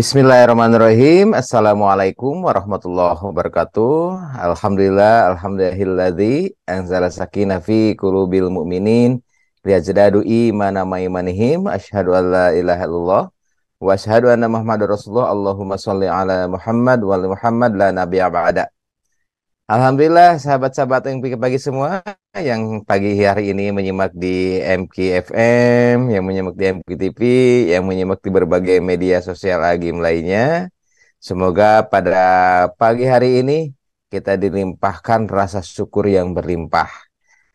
Bismillahirrahmanirrahim. Assalamualaikum warahmatullahi wabarakatuh. Alhamdulillahilladzi anzala sakinah fi qulubil mu'minin liyazdadu imana ma imanihim. Asyhadu an la ilaha illallah wa asyhadu anna Muhammadar Rasulullah. Allahumma shalli ala Muhammad wa ali Muhammad la nabiyya ba'da. Alhamdulillah sahabat-sahabat yang pagi semua yang pagi hari ini menyimak di MQ FM, yang menyimak di MQ TV, yang menyimak di berbagai media sosial agim lainnya. Semoga pada pagi hari ini kita dilimpahkan rasa syukur yang berlimpah.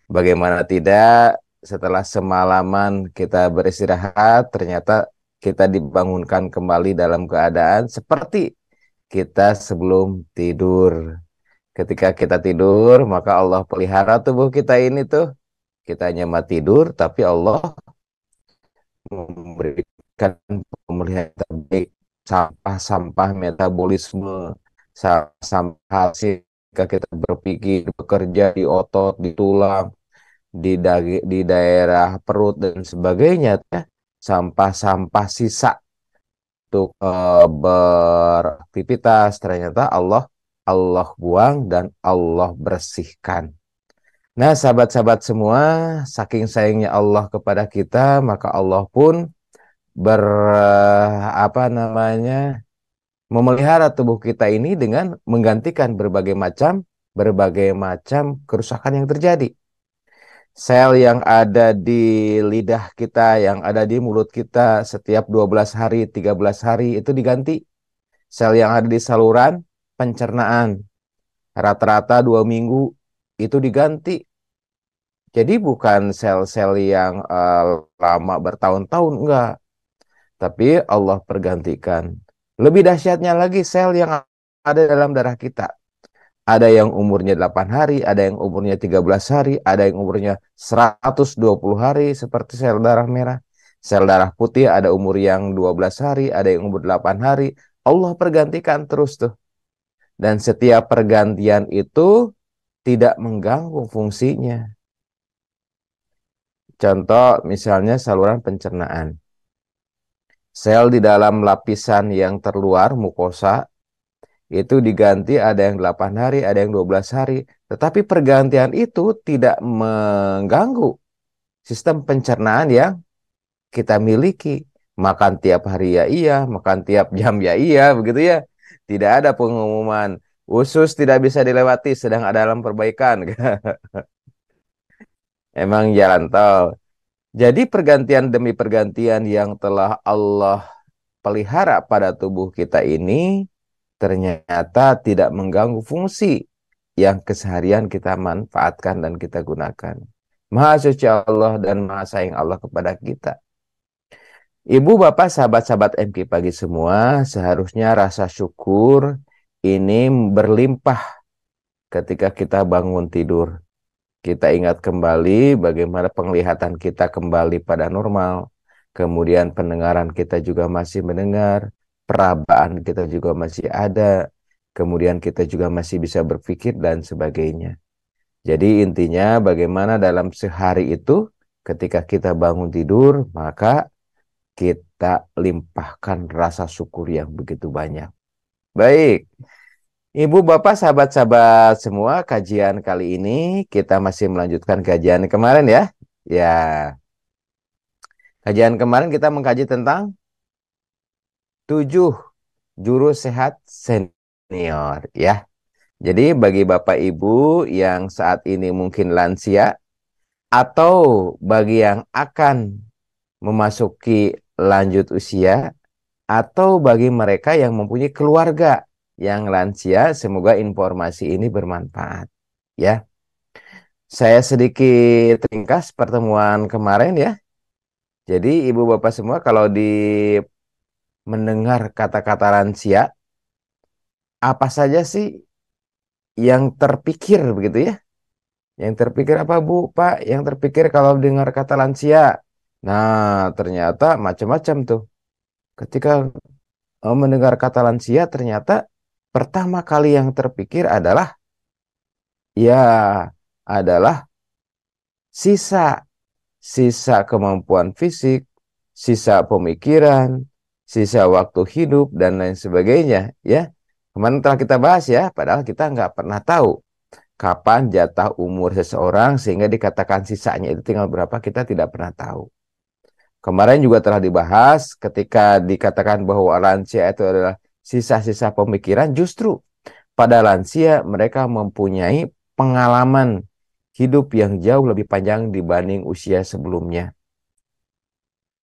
Bagaimana tidak, setelah semalaman kita beristirahat, ternyata kita dibangunkan kembali dalam keadaan seperti kita sebelum tidur. Ketika kita tidur, maka Allah pelihara tubuh kita ini tuh. Kita hanya mau tidur, tapi Allah memberikan pemeliharaan terbaik. Sampah-sampah metabolisme, sampah hasil ketika kita berpikir, bekerja di otot, di tulang, di daerah perut dan sebagainya, ya. Sampah-sampah sisa untuk beraktivitas, ternyata Allah buang dan Allah bersihkan. Nah, sahabat-sahabat semua, saking sayangnya Allah kepada kita, maka Allah pun ber apa namanya memelihara tubuh kita ini dengan menggantikan berbagai macam kerusakan yang terjadi. Sel yang ada di lidah kita, yang ada di mulut kita setiap 12 hari, 13 hari itu diganti. Sel yang ada di saluran pencernaan rata-rata 2 minggu itu diganti. Jadi bukan sel-sel yang lama bertahun-tahun, enggak. Tapi Allah pergantikan. Lebih dahsyatnya lagi sel yang ada dalam darah kita. Ada yang umurnya 8 hari, ada yang umurnya 13 hari, ada yang umurnya 120 hari seperti sel darah merah. Sel darah putih ada umur yang 12 hari, ada yang umur 8 hari. Allah pergantikan terus tuh. Dan setiap pergantian itu tidak mengganggu fungsinya. Contoh misalnya saluran pencernaan. Sel di dalam lapisan yang terluar, mukosa, itu diganti ada yang 8 hari, ada yang 12 hari. Tetapi pergantian itu tidak mengganggu sistem pencernaan yang kita miliki. Makan tiap hari ya iya, makan tiap jam ya iya, begitu ya. Tidak ada pengumuman, usus tidak bisa dilewati, sedang ada dalam perbaikan. Emang jalan tol. Jadi pergantian demi pergantian yang telah Allah pelihara pada tubuh kita ini ternyata tidak mengganggu fungsi yang keseharian kita manfaatkan dan kita gunakan. Maha suci Allah dan maha sayang Allah kepada kita. Ibu, bapak, sahabat-sahabat MK pagi semua, seharusnya rasa syukur ini berlimpah ketika kita bangun tidur. Kita ingat kembali bagaimana penglihatan kita kembali pada normal. Kemudian pendengaran kita juga masih mendengar. Perabaan kita juga masih ada. Kemudian kita juga masih bisa berpikir dan sebagainya. Jadi intinya bagaimana dalam sehari itu ketika kita bangun tidur, maka kita limpahkan rasa syukur yang begitu banyak. Baik. Ibu, bapak, sahabat-sahabat semua, kajian kali ini kita masih melanjutkan kajian kemarin ya. Ya, kajian kemarin kita mengkaji tentang 7 juru sehat senior ya. Jadi bagi bapak ibu yang saat ini mungkin lansia atau bagi yang akan memasuki lanjut usia atau bagi mereka yang mempunyai keluarga yang lansia, semoga informasi ini bermanfaat ya. Saya sedikit ringkas pertemuan kemarin ya. Jadi ibu bapak semua kalau mendengar kata-kata lansia, apa saja sih yang terpikir begitu ya? Yang terpikir apa bu, pak? Yang terpikir kalau dengar kata lansia? Nah, ternyata macam-macam tuh. Ketika mendengar kata lansia, ternyata pertama kali yang terpikir adalah sisa sisa kemampuan fisik, sisa pemikiran, sisa waktu hidup, dan lain sebagainya, ya. Kemarin telah kita bahas ya, padahal kita nggak pernah tahu kapan jatah umur seseorang sehingga dikatakan sisanya itu tinggal berapa, kita tidak pernah tahu. Kemarin juga telah dibahas ketika dikatakan bahwa lansia itu adalah sisa-sisa pemikiran, justru pada lansia mereka mempunyai pengalaman hidup yang jauh lebih panjang dibanding usia sebelumnya.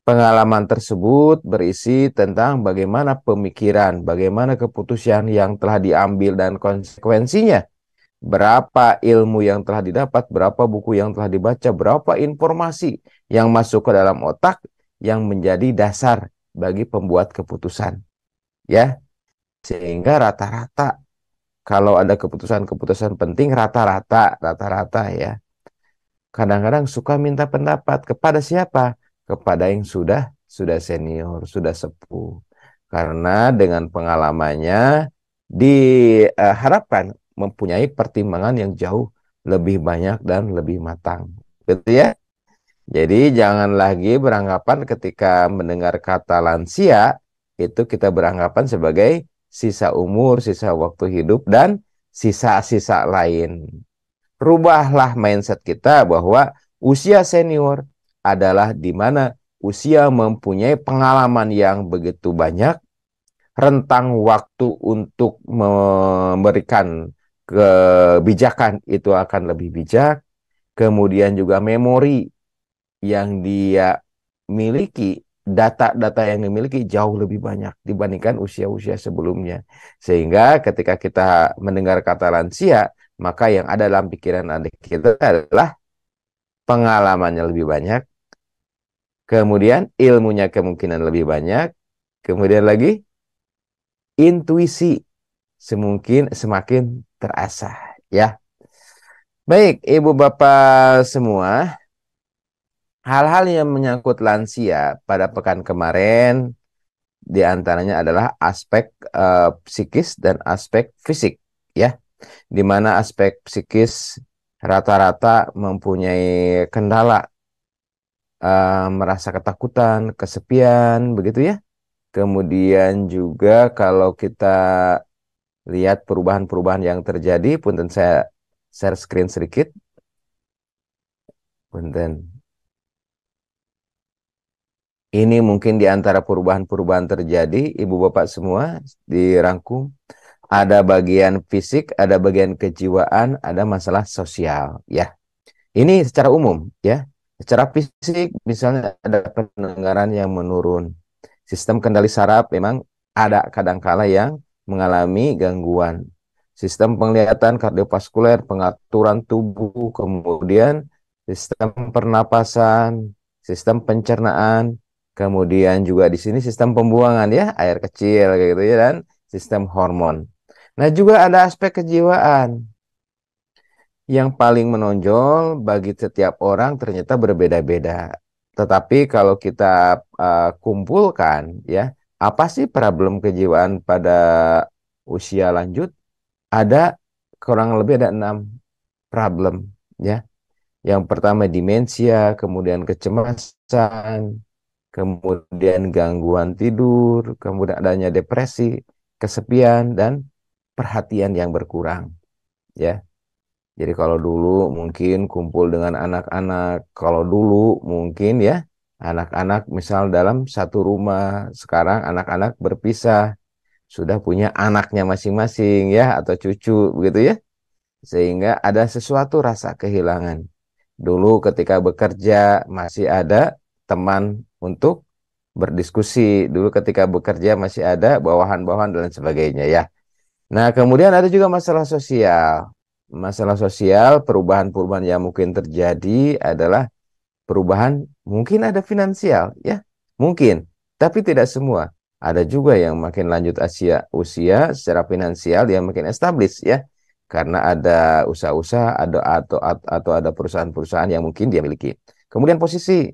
Pengalaman tersebut berisi tentang bagaimana pemikiran, bagaimana keputusan yang telah diambil dan konsekuensinya, berapa ilmu yang telah didapat, berapa buku yang telah dibaca, berapa informasi yang masuk ke dalam otak yang menjadi dasar bagi pembuat keputusan. Ya, sehingga rata-rata kalau ada keputusan-keputusan penting, rata-rata ya. Kadang-kadang suka minta pendapat kepada siapa? Kepada yang sudah senior, sudah sepuh. Karena dengan pengalamannya diharapkan mempunyai pertimbangan yang jauh lebih banyak dan lebih matang. Betul ya? Jadi jangan lagi beranggapan ketika mendengar kata lansia itu kita beranggapan sebagai sisa umur, sisa waktu hidup, dan sisa-sisa lain. Rubahlah mindset kita bahwa usia senior adalah di mana usia mempunyai pengalaman yang begitu banyak, rentang waktu untuk memberikan kebijakan itu akan lebih bijak, kemudian juga memori yang dia miliki, data-data yang dimiliki jauh lebih banyak dibandingkan usia-usia sebelumnya. Sehingga ketika kita mendengar kata lansia, maka yang ada dalam pikiran adik kita adalah pengalamannya lebih banyak, kemudian ilmunya kemungkinan lebih banyak, kemudian lagi intuisi semakin terasah, ya. Baik, Ibu Bapak semua, hal-hal yang menyangkut lansia pada pekan kemarin diantaranya adalah aspek psikis dan aspek fisik, ya. Di mana aspek psikis rata-rata mempunyai kendala, merasa ketakutan, kesepian, begitu ya. Kemudian juga kalau kita lihat perubahan-perubahan yang terjadi, punten saya share screen sedikit. Punten. Ini mungkin di antara perubahan-perubahan terjadi, Ibu Bapak semua dirangkum. Ada bagian fisik, ada bagian kejiwaan, ada masalah sosial, ya. Ini secara umum, ya. Secara fisik, misalnya ada pendengaran yang menurun. Sistem kendali saraf memang ada kadangkala yang mengalami gangguan. Sistem penglihatan, kardiovaskuler, pengaturan tubuh, kemudian sistem pernapasan, sistem pencernaan, kemudian juga di sini sistem pembuangan, ya, air kecil kayak gitu ya, dan sistem hormon. Nah, juga ada aspek kejiwaan yang paling menonjol bagi setiap orang ternyata berbeda-beda. Tetapi kalau kita kumpulkan, ya, apa sih problem kejiwaan pada usia lanjut? Ada kurang lebih ada 6 problem, ya. Yang pertama demensia, kemudian kecemasan, kemudian gangguan tidur, kemudian adanya depresi, kesepian, dan perhatian yang berkurang, ya. Jadi kalau dulu mungkin kumpul dengan anak-anak, kalau dulu mungkin ya anak-anak misal dalam satu rumah, sekarang anak-anak berpisah, sudah punya anaknya masing-masing ya atau cucu begitu ya. Sehingga ada sesuatu rasa kehilangan. Dulu ketika bekerja masih ada teman untuk berdiskusi, dulu ketika bekerja masih ada bawahan-bawahan dan sebagainya ya. Nah, kemudian ada juga masalah sosial. Masalah sosial, perubahan-perubahan yang mungkin terjadi adalah perubahan, mungkin ada finansial, ya. Mungkin, tapi tidak semua. Ada juga yang makin lanjut usia secara finansial yang makin established, ya. Karena ada usaha-usaha, atau ada perusahaan-perusahaan yang mungkin dia miliki. Kemudian posisi,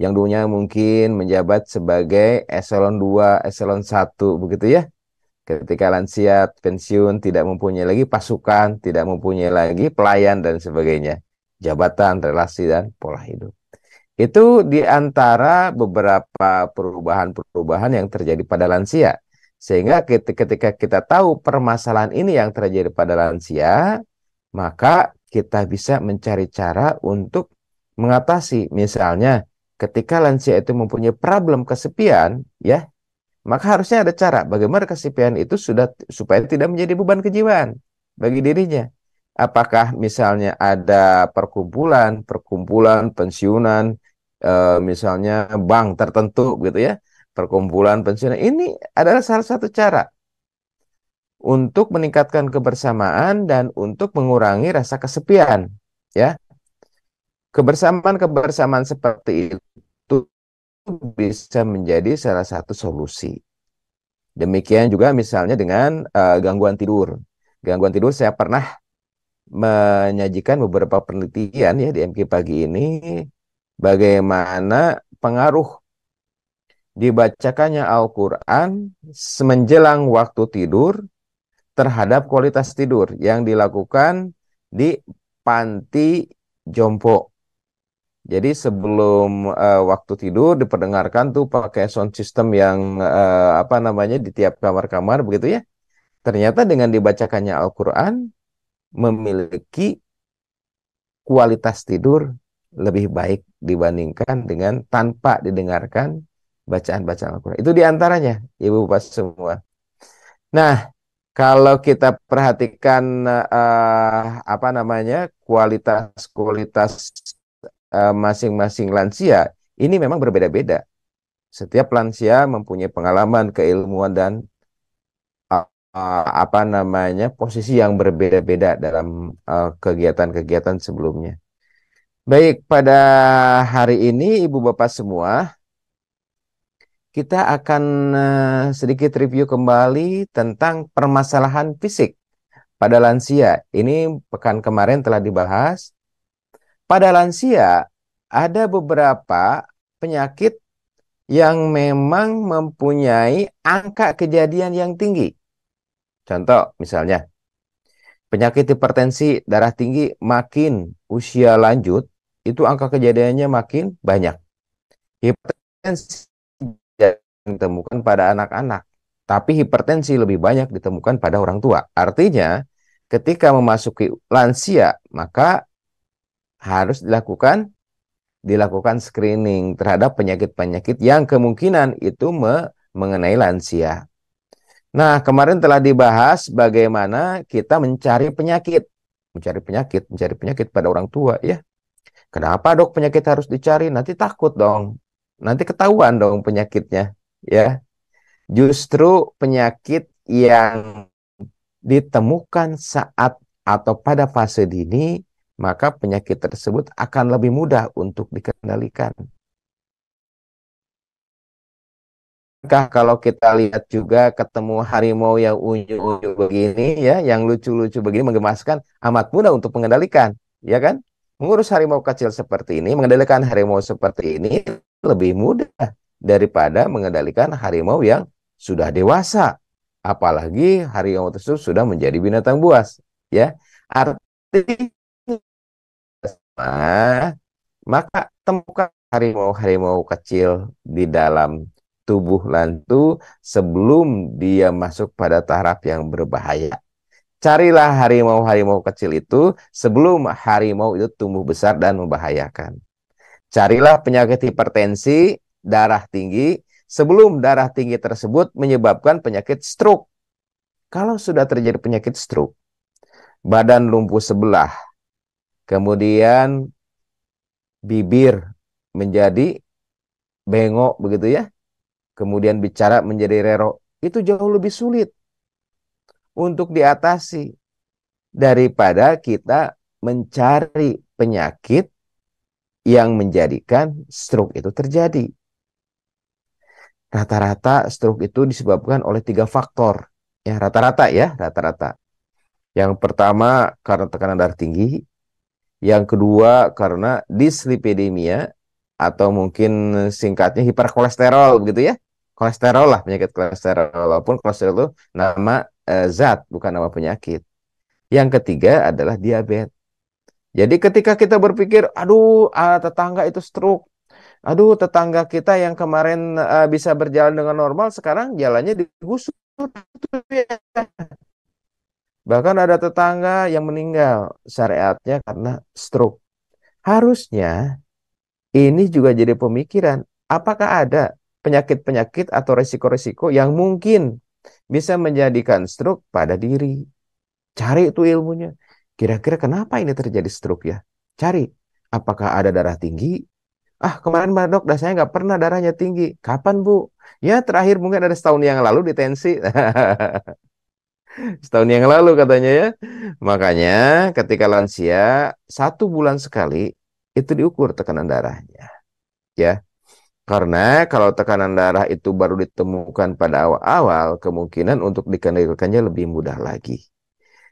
yang dulunya mungkin menjabat sebagai eselon 2, eselon 1, begitu ya. Ketika lansia pensiun tidak mempunyai lagi pasukan, tidak mempunyai lagi pelayan dan sebagainya. Jabatan, relasi, dan pola hidup. Itu di antara beberapa perubahan-perubahan yang terjadi pada lansia. Sehingga ketika kita tahu permasalahan ini yang terjadi pada lansia, maka kita bisa mencari cara untuk mengatasi. Misalnya, ketika lansia itu mempunyai problem kesepian, ya, maka harusnya ada cara bagaimana kesepian itu sudah supaya tidak menjadi beban kejiwaan bagi dirinya. Apakah misalnya ada perkumpulan pensiunan, misalnya bank tertentu gitu ya, perkumpulan pensiunan ini adalah salah satu cara untuk meningkatkan kebersamaan dan untuk mengurangi rasa kesepian, ya. Kebersamaan-kebersamaan seperti itu bisa menjadi salah satu solusi. Demikian juga misalnya dengan gangguan tidur. Gangguan tidur saya pernah menyajikan beberapa penelitian ya di MK pagi ini bagaimana pengaruh dibacakannya Al-Quran menjelang waktu tidur terhadap kualitas tidur yang dilakukan di panti jompo. Jadi sebelum waktu tidur diperdengarkan tuh pakai sound system yang apa namanya di tiap kamar-kamar begitu ya. Ternyata dengan dibacakannya Al-Quran memiliki kualitas tidur lebih baik dibandingkan dengan tanpa didengarkan bacaan-bacaan Al-Quran. Itu diantaranya, Ibu Bapak semua. Nah, kalau kita perhatikan apa namanya kualitas-kualitas masing-masing lansia, ini memang berbeda-beda. Setiap lansia mempunyai pengalaman, keilmuan, dan apa namanya posisi yang berbeda-beda dalam kegiatan-kegiatan sebelumnya. Baik, pada hari ini Ibu Bapak semua, kita akan sedikit review kembali tentang permasalahan fisik pada lansia. Ini pekan kemarin telah dibahas. Pada lansia ada beberapa penyakit yang memang mempunyai angka kejadian yang tinggi. Contoh misalnya, penyakit hipertensi darah tinggi makin usia lanjut, itu angka kejadiannya makin banyak. Hipertensi ditemukan pada anak-anak, tapi hipertensi lebih banyak ditemukan pada orang tua. Artinya, ketika memasuki lansia, maka harus dilakukan screening terhadap penyakit-penyakit yang kemungkinan itu mengenai lansia. Nah, kemarin telah dibahas bagaimana kita mencari penyakit pada orang tua ya. Kenapa dok penyakit harus dicari? Nanti takut dong. Nanti ketahuan dong penyakitnya ya. Justru penyakit yang ditemukan saat atau pada fase dini, maka penyakit tersebut akan lebih mudah untuk dikendalikan. Kalau kita lihat juga ketemu harimau yang unyu-unyu begini ya, yang lucu-lucu begini menggemaskan, amat mudah untuk mengendalikan, ya kan? Mengurus harimau kecil seperti ini, mengendalikan harimau seperti ini lebih mudah daripada mengendalikan harimau yang sudah dewasa. Apalagi harimau tersebut sudah menjadi binatang buas, ya. Artinya, maka temukan harimau-harimau kecil di dalam tubuh lantu sebelum dia masuk pada tahap yang berbahaya. Carilah harimau-harimau kecil itu sebelum harimau itu tumbuh besar dan membahayakan. Carilah penyakit hipertensi, darah tinggi, sebelum darah tinggi tersebut menyebabkan penyakit stroke. Kalau sudah terjadi penyakit stroke, badan lumpuh sebelah, kemudian bibir menjadi bengok begitu ya, kemudian bicara menjadi rero, itu jauh lebih sulit untuk diatasi daripada kita mencari penyakit yang menjadikan stroke itu terjadi. Rata-rata stroke itu disebabkan oleh 3 faktor. Ya, rata-rata ya, rata-rata. Yang pertama karena tekanan darah tinggi, yang kedua karena dislipidemia atau mungkin singkatnya hiperkolesterol begitu ya. Kolesterol lah, penyakit kolesterol. Walaupun kolesterol itu nama zat, bukan nama penyakit. Yang ketiga adalah diabetes. Jadi ketika kita berpikir, aduh tetangga itu stroke, Aduh, tetangga kita yang kemarin bisa berjalan dengan normal, sekarang jalannya digusur. Bahkan ada tetangga yang meninggal syariatnya karena stroke. Harusnya ini juga jadi pemikiran. Apakah ada penyakit-penyakit atau resiko-resiko yang mungkin bisa menjadikan stroke pada diri? Cari itu ilmunya. Kira-kira kenapa ini terjadi stroke ya? Cari. Apakah ada darah tinggi? Ah, kemarin Mbak Dok, dah saya nggak pernah darahnya tinggi. Kapan, Bu? Ya, terakhir mungkin ada setahun yang lalu di tensi. Setahun yang lalu katanya ya. Makanya ketika lansia, 1 bulan sekali itu diukur tekanan darahnya. Ya, karena kalau tekanan darah itu baru ditemukan pada awal-awal, kemungkinan untuk dikendalikannya lebih mudah lagi.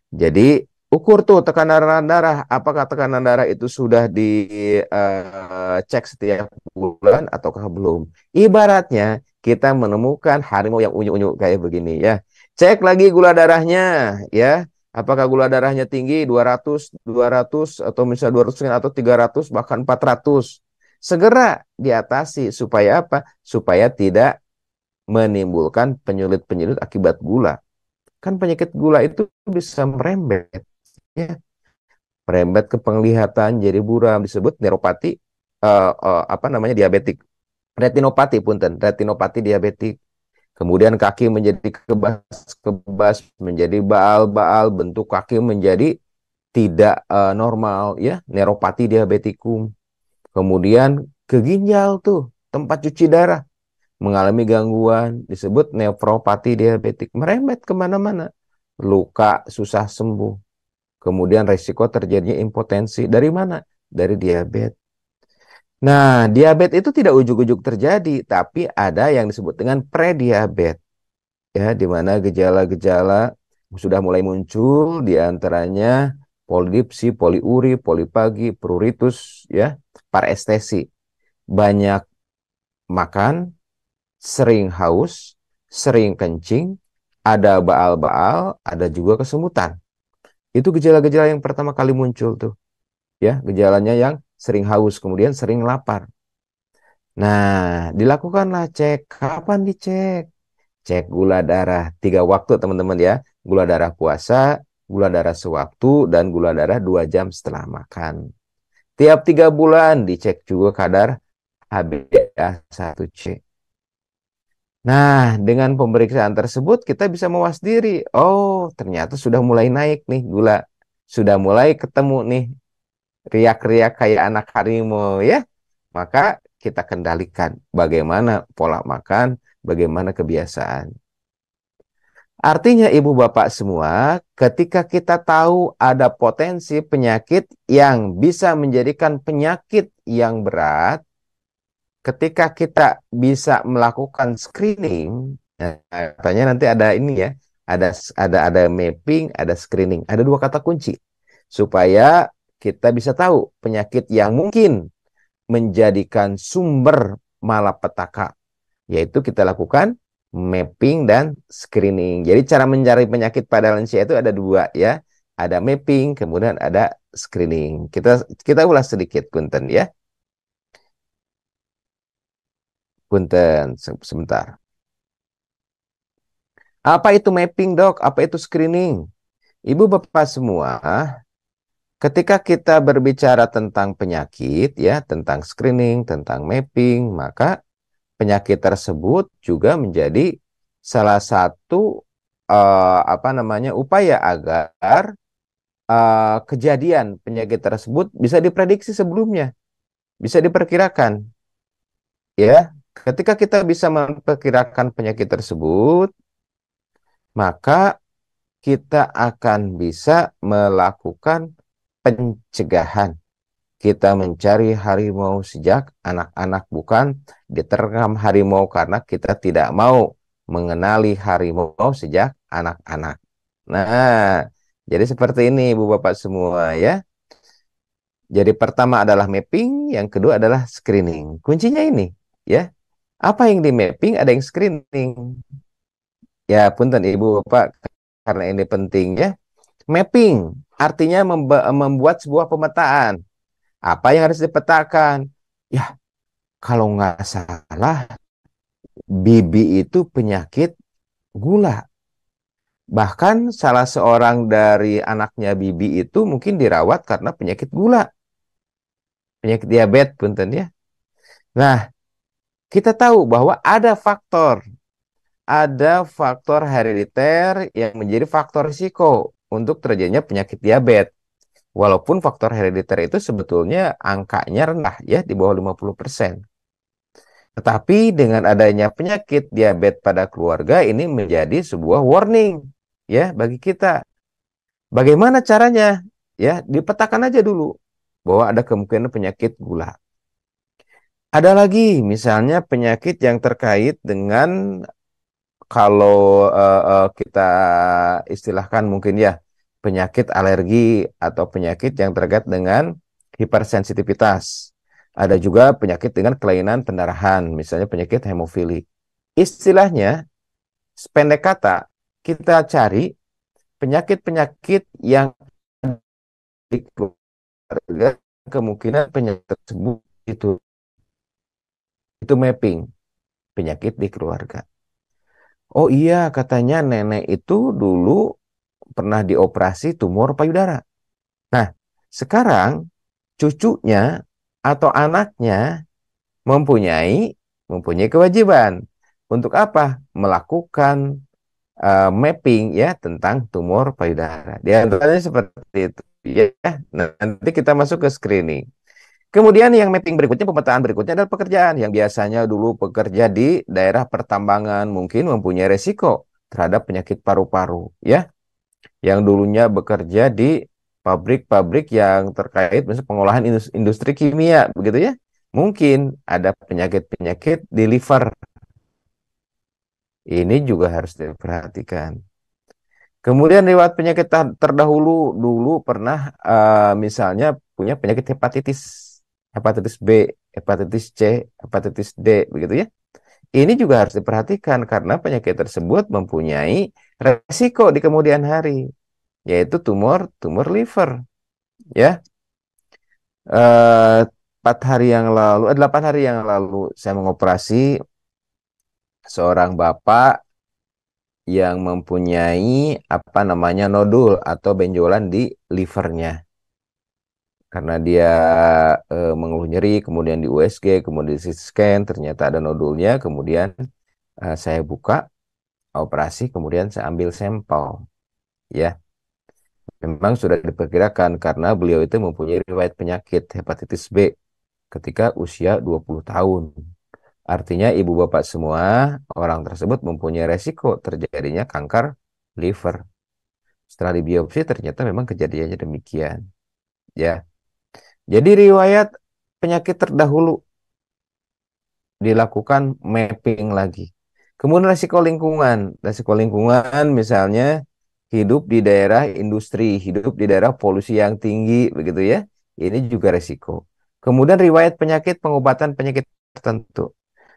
Jadi ukur tuh tekanan darah, apakah tekanan darah itu sudah dicek setiap bulan ataukah belum. Ibaratnya kita menemukan harimau yang unyu-unyu kayak begini ya. Cek lagi gula darahnya ya. Apakah gula darahnya tinggi 200 atau misalnya 200 atau 300 bahkan 400. Segera diatasi supaya apa? Supaya tidak menimbulkan penyulit-penyulit akibat gula. Kan penyakit gula itu bisa merembet, ya, merembet ke penglihatan, jadi buram, disebut neuropati, apa namanya, diabetik, retinopati, punten, retinopati diabetik. Kemudian kaki menjadi kebas-kebas, menjadi baal-baal, bentuk kaki menjadi tidak normal, ya, neuropati diabetikum. Kemudian ke ginjal tuh, tempat cuci darah, mengalami gangguan, disebut nefropati diabetik, merembet kemana-mana, luka susah sembuh, kemudian resiko terjadinya impotensi. Dari mana? Dari diabetes. Nah, diabetes itu tidak ujuk-ujuk terjadi, tapi ada yang disebut dengan prediabetes, ya, di mana gejala-gejala sudah mulai muncul, di antaranya polidipsi, poliuri, polipagi, pruritus, ya, parestesi, banyak makan, sering haus, sering kencing, ada baal-baal, ada juga kesemutan. Itu gejala-gejala yang pertama kali muncul tuh, ya, gejalanya yang sering haus, kemudian sering lapar. Nah, dilakukanlah cek. Kapan dicek? Cek gula darah 3 waktu, teman-teman ya. Gula darah puasa, gula darah sewaktu, dan gula darah 2 jam setelah makan. Tiap 3 bulan dicek juga kadar HbA1c. Nah, dengan pemeriksaan tersebut kita bisa mawas diri. Oh, ternyata sudah mulai naik nih gula. Sudah mulai ketemu nih riak-riak kayak anak harimau ya. Maka kita kendalikan bagaimana pola makan, bagaimana kebiasaan. Artinya ibu bapak semua, ketika kita tahu ada potensi penyakit yang bisa menjadikan penyakit yang berat, ketika kita bisa melakukan screening, nah, katanya nanti ada ini ya, ada mapping, ada screening, ada 2 kata kunci supaya kita bisa tahu penyakit yang mungkin menjadikan sumber malapetaka, yaitu kita lakukan mapping dan screening. Jadi cara mencari penyakit pada lansia itu ada 2 ya, ada mapping, kemudian ada screening. Kita ulas sedikit, Kunten ya. Punten, sebentar. Apa itu mapping, Dok? Apa itu screening? Ibu bapak semua, ketika kita berbicara tentang penyakit, ya, tentang screening, tentang mapping, maka penyakit tersebut juga menjadi salah satu apa namanya, upaya agar kejadian penyakit tersebut bisa diprediksi sebelumnya, bisa diperkirakan, ya. Ketika kita bisa memperkirakan penyakit tersebut, maka kita akan bisa melakukan pencegahan. Kita mencari harimau sejak anak-anak, bukan diterkam harimau karena kita tidak mau mengenali harimau sejak anak-anak. Nah, jadi seperti ini Ibu Bapak semua ya. Jadi pertama adalah mapping, yang kedua adalah screening. Kuncinya ini ya. Apa yang di mapping, ada yang screening. Ya, punten Ibu Bapak, karena ini penting ya. Mapping artinya membuat sebuah pemetaan. Apa yang harus dipetakan? Ya, kalau nggak salah Bibi itu penyakit gula. Bahkan salah seorang dari anaknya Bibi itu mungkin dirawat karena penyakit gula, penyakit diabetes punten ya. Nah, kita tahu bahwa ada faktor herediter yang menjadi faktor risiko untuk terjadinya penyakit diabetes. Walaupun faktor herediter itu sebetulnya angkanya rendah ya, di bawah 50%. Tetapi dengan adanya penyakit diabetes pada keluarga ini menjadi sebuah warning ya bagi kita. Bagaimana caranya? Ya, dipetakan aja dulu bahwa ada kemungkinan penyakit gula. Ada lagi misalnya penyakit yang terkait dengan, kalau kita istilahkan mungkin ya, penyakit alergi atau penyakit yang terkait dengan hipersensitivitas. Ada juga penyakit dengan kelainan pendarahan, misalnya penyakit hemofilik. Istilahnya, sependek kata, kita cari penyakit-penyakit yang di keluarga, kemungkinan penyakit tersebut itu mapping penyakit di keluarga. Oh iya, katanya nenek itu dulu pernah dioperasi tumor payudara. Nah, sekarang cucunya atau anaknya mempunyai mempunyai kewajiban untuk apa? Melakukan mapping ya tentang tumor payudara. Di antaranya seperti itu ya. Nah, nanti kita masuk ke screening. Kemudian yang mapping berikutnya, pemetaan berikutnya adalah pekerjaan yang biasanya dulu bekerja di daerah pertambangan mungkin mempunyai resiko terhadap penyakit paru-paru ya. Yang dulunya bekerja di pabrik-pabrik yang terkait misalnya pengolahan industri kimia begitu ya. Mungkin ada penyakit-penyakit di liver. Ini juga harus diperhatikan. Kemudian riwayat penyakit terdahulu, dulu pernah misalnya punya penyakit hepatitis, hepatitis B, hepatitis C, hepatitis D, begitu ya. Ini juga harus diperhatikan karena penyakit tersebut mempunyai resiko di kemudian hari, yaitu tumor liver, ya. 8 hari yang lalu saya mengoperasi seorang bapak yang mempunyai apa namanya nodul atau benjolan di livernya. Karena dia mengeluh nyeri, kemudian di USG, kemudian di CT scan, ternyata ada nodulnya, kemudian saya buka, operasi, kemudian saya ambil sampel. Ya, memang sudah diperkirakan karena beliau itu mempunyai riwayat penyakit hepatitis B ketika usia 20 tahun. Artinya ibu bapak semua orang tersebut mempunyai resiko terjadinya kanker liver. Setelah dibiopsi ternyata memang kejadiannya demikian. Ya, jadi riwayat penyakit terdahulu dilakukan mapping lagi. Kemudian resiko lingkungan misalnya hidup di daerah industri, hidup di daerah polusi yang tinggi, begitu ya. Ini juga resiko. Kemudian riwayat penyakit, pengobatan penyakit tertentu.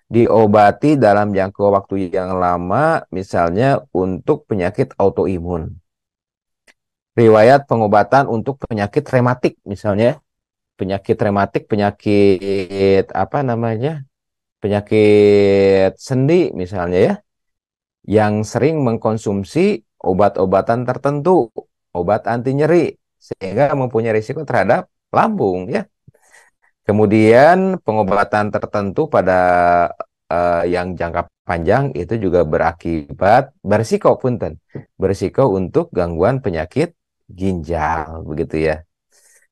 Diobati dalam jangka waktu yang lama, misalnya untuk penyakit autoimun. Riwayat pengobatan untuk penyakit rematik, misalnya penyakit rematik, penyakit apa namanya? Penyakit sendi misalnya ya, yang sering mengkonsumsi obat-obatan tertentu, obat anti nyeri, sehingga mempunyai risiko terhadap lambung ya. Kemudian pengobatan tertentu pada yang jangka panjang itu juga berisiko punten, berisiko untuk gangguan penyakit ginjal begitu ya.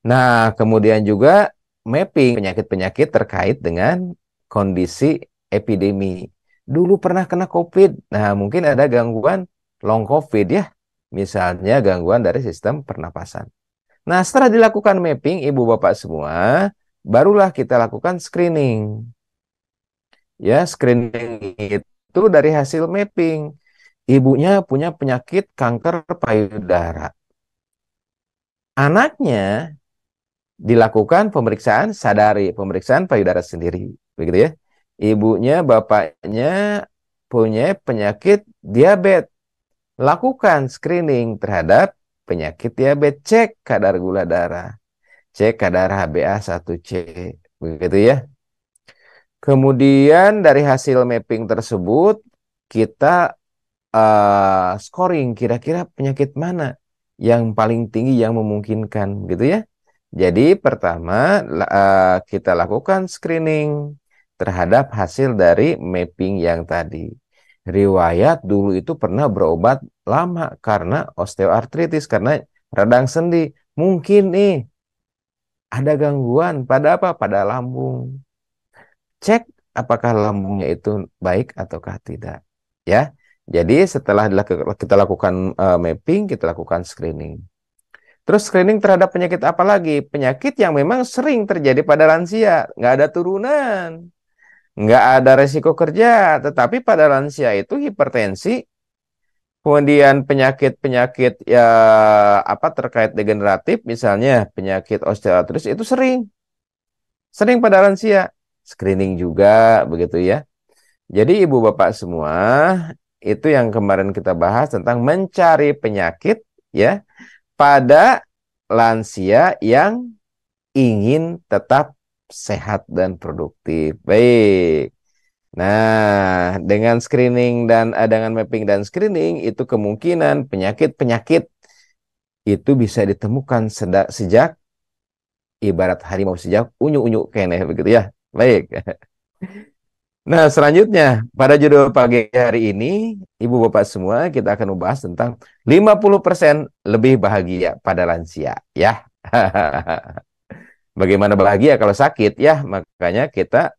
Nah, kemudian juga mapping penyakit-penyakit terkait dengan kondisi epidemi. Dulu pernah kena COVID, nah mungkin ada gangguan long COVID ya, misalnya gangguan dari sistem pernapasan. Nah, setelah dilakukan mapping, ibu bapak semua, barulah kita lakukan screening. Ya, screening itu dari hasil mapping. Ibunya punya penyakit kanker payudara. Anaknya dilakukan pemeriksaan pemeriksaan payudara sendiri, begitu ya. Ibunya, bapaknya punya penyakit diabetes, lakukan screening terhadap penyakit diabetes, cek kadar gula darah, cek kadar HbA1c, begitu ya. Kemudian dari hasil mapping tersebut kita scoring kira-kira penyakit mana yang paling tinggi yang memungkinkan gitu ya. Jadi pertama kita lakukan screening terhadap hasil dari mapping yang tadi. Riwayat dulu itu pernah berobat lama karena osteoartritis, karena radang sendi. Mungkin nih ada gangguan pada apa? Pada lambung. Cek apakah lambungnya itu baik ataukah tidak. Ya. Jadi setelah kita lakukan mapping, kita lakukan screening. Terus screening terhadap penyakit apa lagi? Penyakit yang memang sering terjadi pada lansia. Nggak ada turunan. Nggak ada resiko kerja. Tetapi pada lansia itu hipertensi, kemudian penyakit-penyakit ya apa terkait degeneratif, misalnya penyakit osteoartritis itu sering. Sering pada lansia. Screening juga begitu ya. Jadi ibu bapak semua, itu yang kemarin kita bahas tentang mencari penyakit ya pada lansia yang ingin tetap sehat dan produktif. Baik. Nah, dengan screening dan dengan mapping dan screening itu kemungkinan penyakit-penyakit itu bisa ditemukan sejak ibarat harimau sejak unyu-unyu keneh begitu ya. Baik. Nah, selanjutnya pada judul pagi hari ini, Ibu Bapak semua, kita akan membahas tentang 50% lebih bahagia pada lansia, ya. Bagaimana bahagia kalau sakit, ya. Makanya kita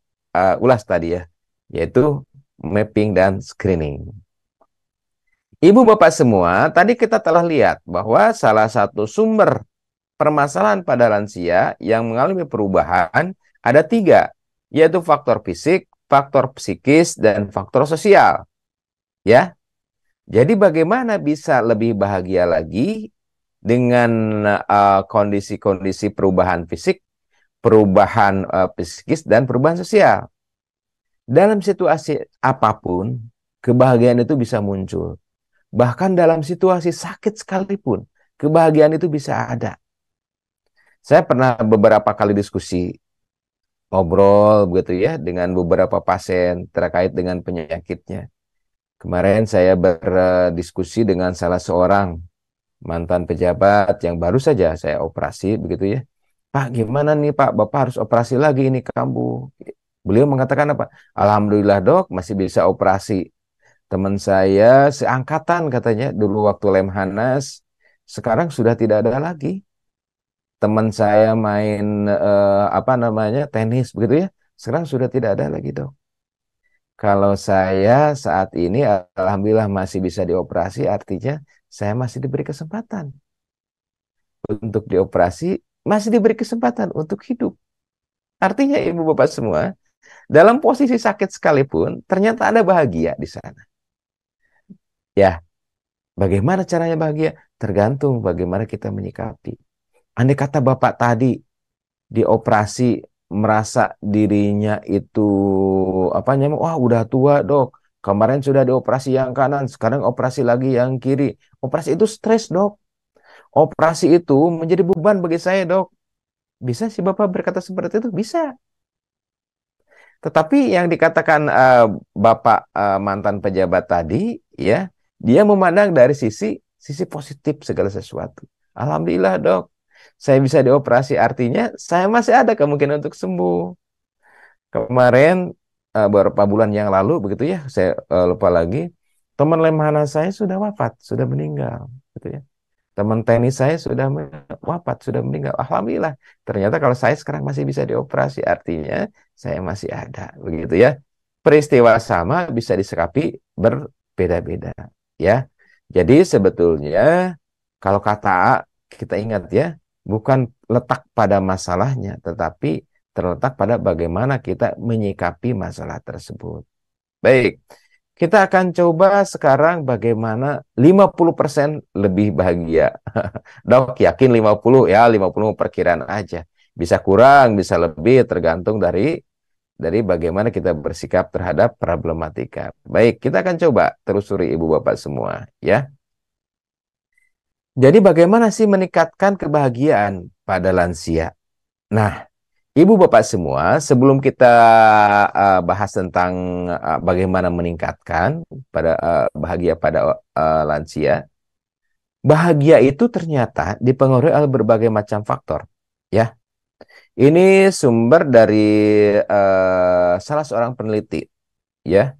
ulas tadi ya, yaitu mapping dan screening. Ibu Bapak semua, tadi kita telah lihat bahwa salah satu sumber permasalahan pada lansia yang mengalami perubahan ada tiga, yaitu faktor fisik, faktor psikis, dan faktor sosial. Ya, jadi bagaimana bisa lebih bahagia lagi dengan kondisi-kondisi perubahan fisik, perubahan psikis, dan perubahan sosial. Dalam situasi apapun, kebahagiaan itu bisa muncul. Bahkan dalam situasi sakit sekalipun, kebahagiaan itu bisa ada. Saya pernah beberapa kali diskusi, ngobrol begitu ya, dengan beberapa pasien terkait dengan penyakitnya. Kemarin saya berdiskusi dengan salah seorang mantan pejabat yang baru saja saya operasi begitu ya. Pak, gimana nih Pak? Bapak harus operasi lagi ini kambuh. Beliau mengatakan apa? Alhamdulillah dok, masih bisa operasi. Teman saya seangkatan katanya dulu waktu Lemhanas, sekarang sudah tidak ada lagi. Teman saya main apa namanya tenis begitu ya, sekarang sudah tidak ada lagi dok. Kalau saya saat ini alhamdulillah masih bisa dioperasi, artinya saya masih diberi kesempatan untuk dioperasi, masih diberi kesempatan untuk hidup. Artinya ibu bapak semua, dalam posisi sakit sekalipun, ternyata ada bahagia di sana. Ya, bagaimana caranya bahagia? Tergantung bagaimana kita menyikapi. Andai kata bapak tadi dioperasi merasa dirinya itu apa namanya, wah udah tua dok, kemarin sudah dioperasi yang kanan, sekarang operasi lagi yang kiri. Operasi itu stres dok, operasi itu menjadi beban bagi saya dok. Bisa sih bapak berkata seperti itu, bisa. Tetapi yang dikatakan bapak mantan pejabat tadi ya, dia memandang dari sisi positif segala sesuatu. Alhamdulillah dok, saya bisa dioperasi, artinya saya masih ada kemungkinan untuk sembuh. Kemarin beberapa bulan yang lalu begitu ya, saya lupa lagi, teman lemhanas saya sudah wafat, sudah meninggal, gitu ya. Teman tenis saya sudah wafat, sudah meninggal. Alhamdulillah. Ternyata kalau saya sekarang masih bisa dioperasi, artinya saya masih ada, begitu ya. Peristiwa sama bisa disikapi berbeda-beda, ya. Jadi sebetulnya kalau kata kita ingat ya, bukan letak pada masalahnya, tetapi terletak pada bagaimana kita menyikapi masalah tersebut. Baik, kita akan coba sekarang bagaimana 50% lebih bahagia. Dok, yakin 50? Ya, 50 perkiraan aja. Bisa kurang, bisa lebih, tergantung dari bagaimana kita bersikap terhadap problematika. Baik, kita akan coba telusuri ibu bapak semua, ya. Jadi bagaimana sih meningkatkan kebahagiaan pada lansia? Nah, Ibu bapak semua, sebelum kita bahas tentang bagaimana meningkatkan bahagia pada lansia, bahagia itu ternyata dipengaruhi oleh berbagai macam faktor. Ya, ini sumber dari salah seorang peneliti, ya,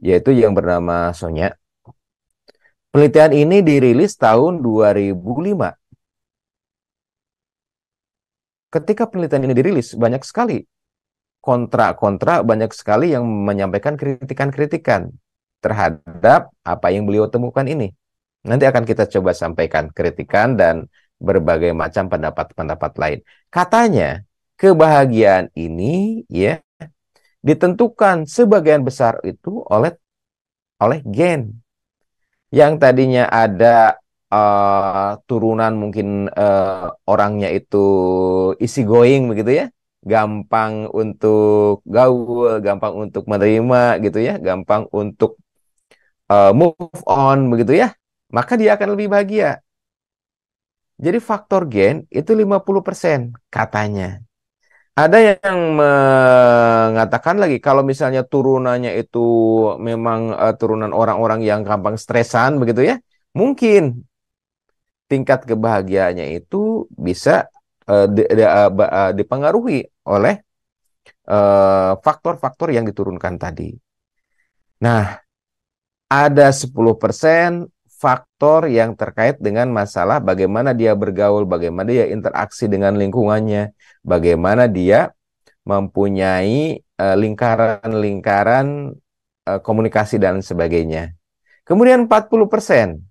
yaitu yang bernama Sonya. Penelitian ini dirilis tahun 2005. Ketika penelitian ini dirilis, banyak sekali kontra-kontra, banyak sekali yang menyampaikan kritikan-kritikan terhadap apa yang beliau temukan ini. Nanti akan kita coba sampaikan kritikan dan berbagai macam pendapat-pendapat lain. Katanya, kebahagiaan ini ya ditentukan sebagian besar itu oleh gen. Yang tadinya ada turunan mungkin orangnya itu easy going begitu ya, gampang untuk gaul, gampang untuk menerima gitu ya, gampang untuk move on begitu ya, maka dia akan lebih bahagia. Jadi faktor gen itu 50% katanya. Ada yang mengatakan lagi kalau misalnya turunannya itu memang turunan orang-orang yang gampang stresan begitu ya, mungkin tingkat kebahagiaannya itu bisa dipengaruhi oleh faktor-faktor yang diturunkan tadi. Nah, ada 10% faktor yang terkait dengan masalah bagaimana dia bergaul, bagaimana dia interaksi dengan lingkungannya, bagaimana dia mempunyai lingkaran-lingkaran komunikasi dan sebagainya. Kemudian 40%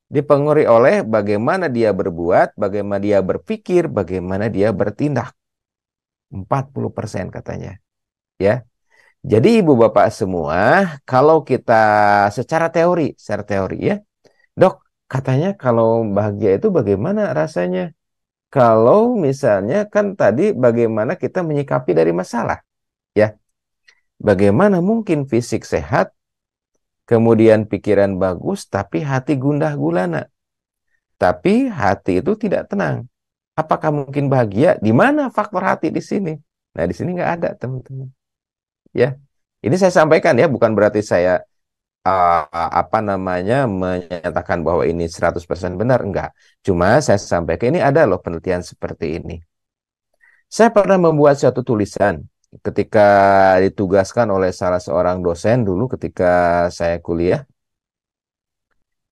dipengaruhi oleh bagaimana dia berbuat, bagaimana dia berpikir, bagaimana dia bertindak. 40% katanya. Ya. Jadi ibu bapak semua, kalau kita secara teori ya, dok, katanya kalau bahagia itu bagaimana rasanya? Kalau misalnya kan tadi bagaimana kita menyikapi dari masalah, ya. Bagaimana mungkin fisik sehat, kemudian pikiran bagus, tapi hati gundah gulana. Tapi hati itu tidak tenang. Apakah mungkin bahagia? Di mana faktor hati di sini? Nah, di sini nggak ada, teman-teman. Ya, ini saya sampaikan ya, bukan berarti saya menyatakan bahwa ini 100% benar, enggak. Cuma saya sampaikan ini ada loh penelitian seperti ini. Saya pernah membuat suatu tulisan ketika ditugaskan oleh salah seorang dosen dulu ketika saya kuliah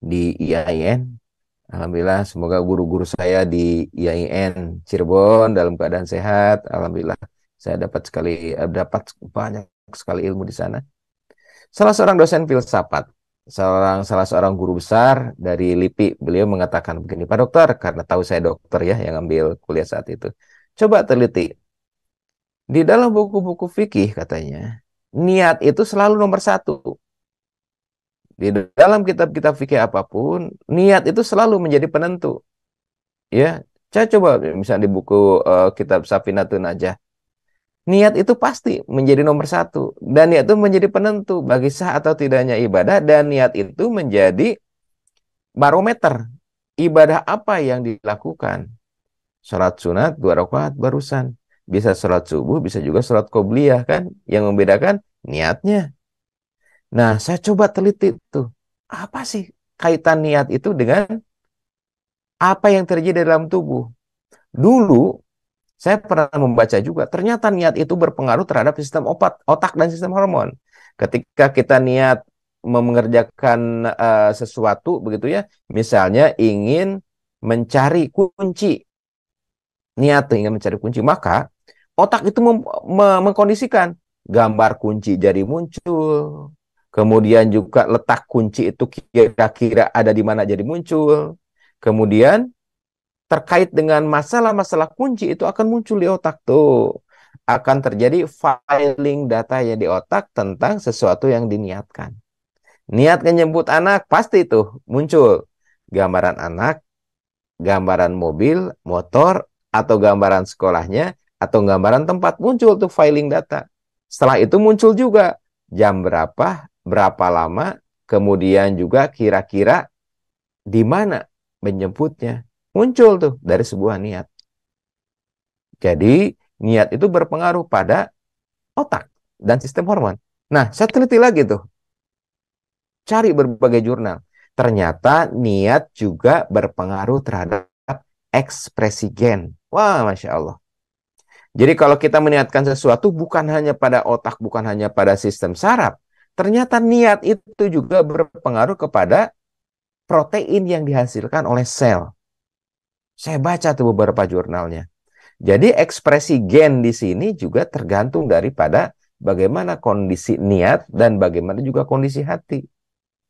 di IAIN. Alhamdulillah, semoga guru-guru saya di IAIN Cirebon dalam keadaan sehat. Alhamdulillah, saya dapat banyak sekali ilmu di sana. Salah seorang dosen filsafat, salah seorang guru besar dari LIPI, beliau mengatakan begini, Pak Dokter, karena tahu saya dokter ya yang ambil kuliah saat itu. Coba teliti. Di dalam buku-buku fikih katanya, niat itu selalu nomor satu. Di dalam kitab-kitab fikih apapun, niat itu selalu menjadi penentu. Ya, saya coba misalnya di buku kitab Safinatun Najah. Niat itu pasti menjadi nomor satu. Dan niat itu menjadi penentu bagi sah atau tidaknya ibadah. Dan niat itu menjadi barometer. Ibadah apa yang dilakukan. Sholat sunat 2 rakaat barusan. Bisa sholat subuh, bisa juga sholat qobliyah kan. Yang membedakan niatnya. Nah, saya coba teliti tuh. Apa sih kaitan niat itu dengan apa yang terjadi dalam tubuh? Dulu, saya pernah membaca juga, ternyata niat itu berpengaruh terhadap sistem otak dan sistem hormon. Ketika kita niat mengerjakan sesuatu, begitu ya, misalnya ingin mencari kunci, niat ingin mencari kunci, maka otak itu mengkondisikan gambar kunci jadi muncul, kemudian juga letak kunci itu kira-kira ada di mana jadi muncul, kemudian terkait dengan masalah-masalah kunci itu akan muncul di otak tuh. Akan terjadi filing datanya di otak tentang sesuatu yang diniatkan. Niat menyebut anak, pasti tuh muncul gambaran anak, gambaran mobil, motor, atau gambaran sekolahnya, atau gambaran tempat, muncul tuh filing data. Setelah itu muncul juga jam berapa, berapa lama, kemudian juga kira-kira di mana menjemputnya. Muncul tuh dari sebuah niat. Jadi Niat itu berpengaruh pada otak dan sistem hormon. Nah, saya teliti lagi tuh, cari berbagai jurnal. Ternyata niat juga berpengaruh terhadap ekspresi gen. Wah, Masya Allah. Jadi kalau kita meniatkan sesuatu bukan hanya pada otak, bukan hanya pada sistem saraf. Ternyata niat itu juga berpengaruh kepada protein yang dihasilkan oleh sel. Saya baca tuh beberapa jurnalnya. Jadi ekspresi gen di sini juga tergantung daripada bagaimana kondisi niat dan bagaimana juga kondisi hati.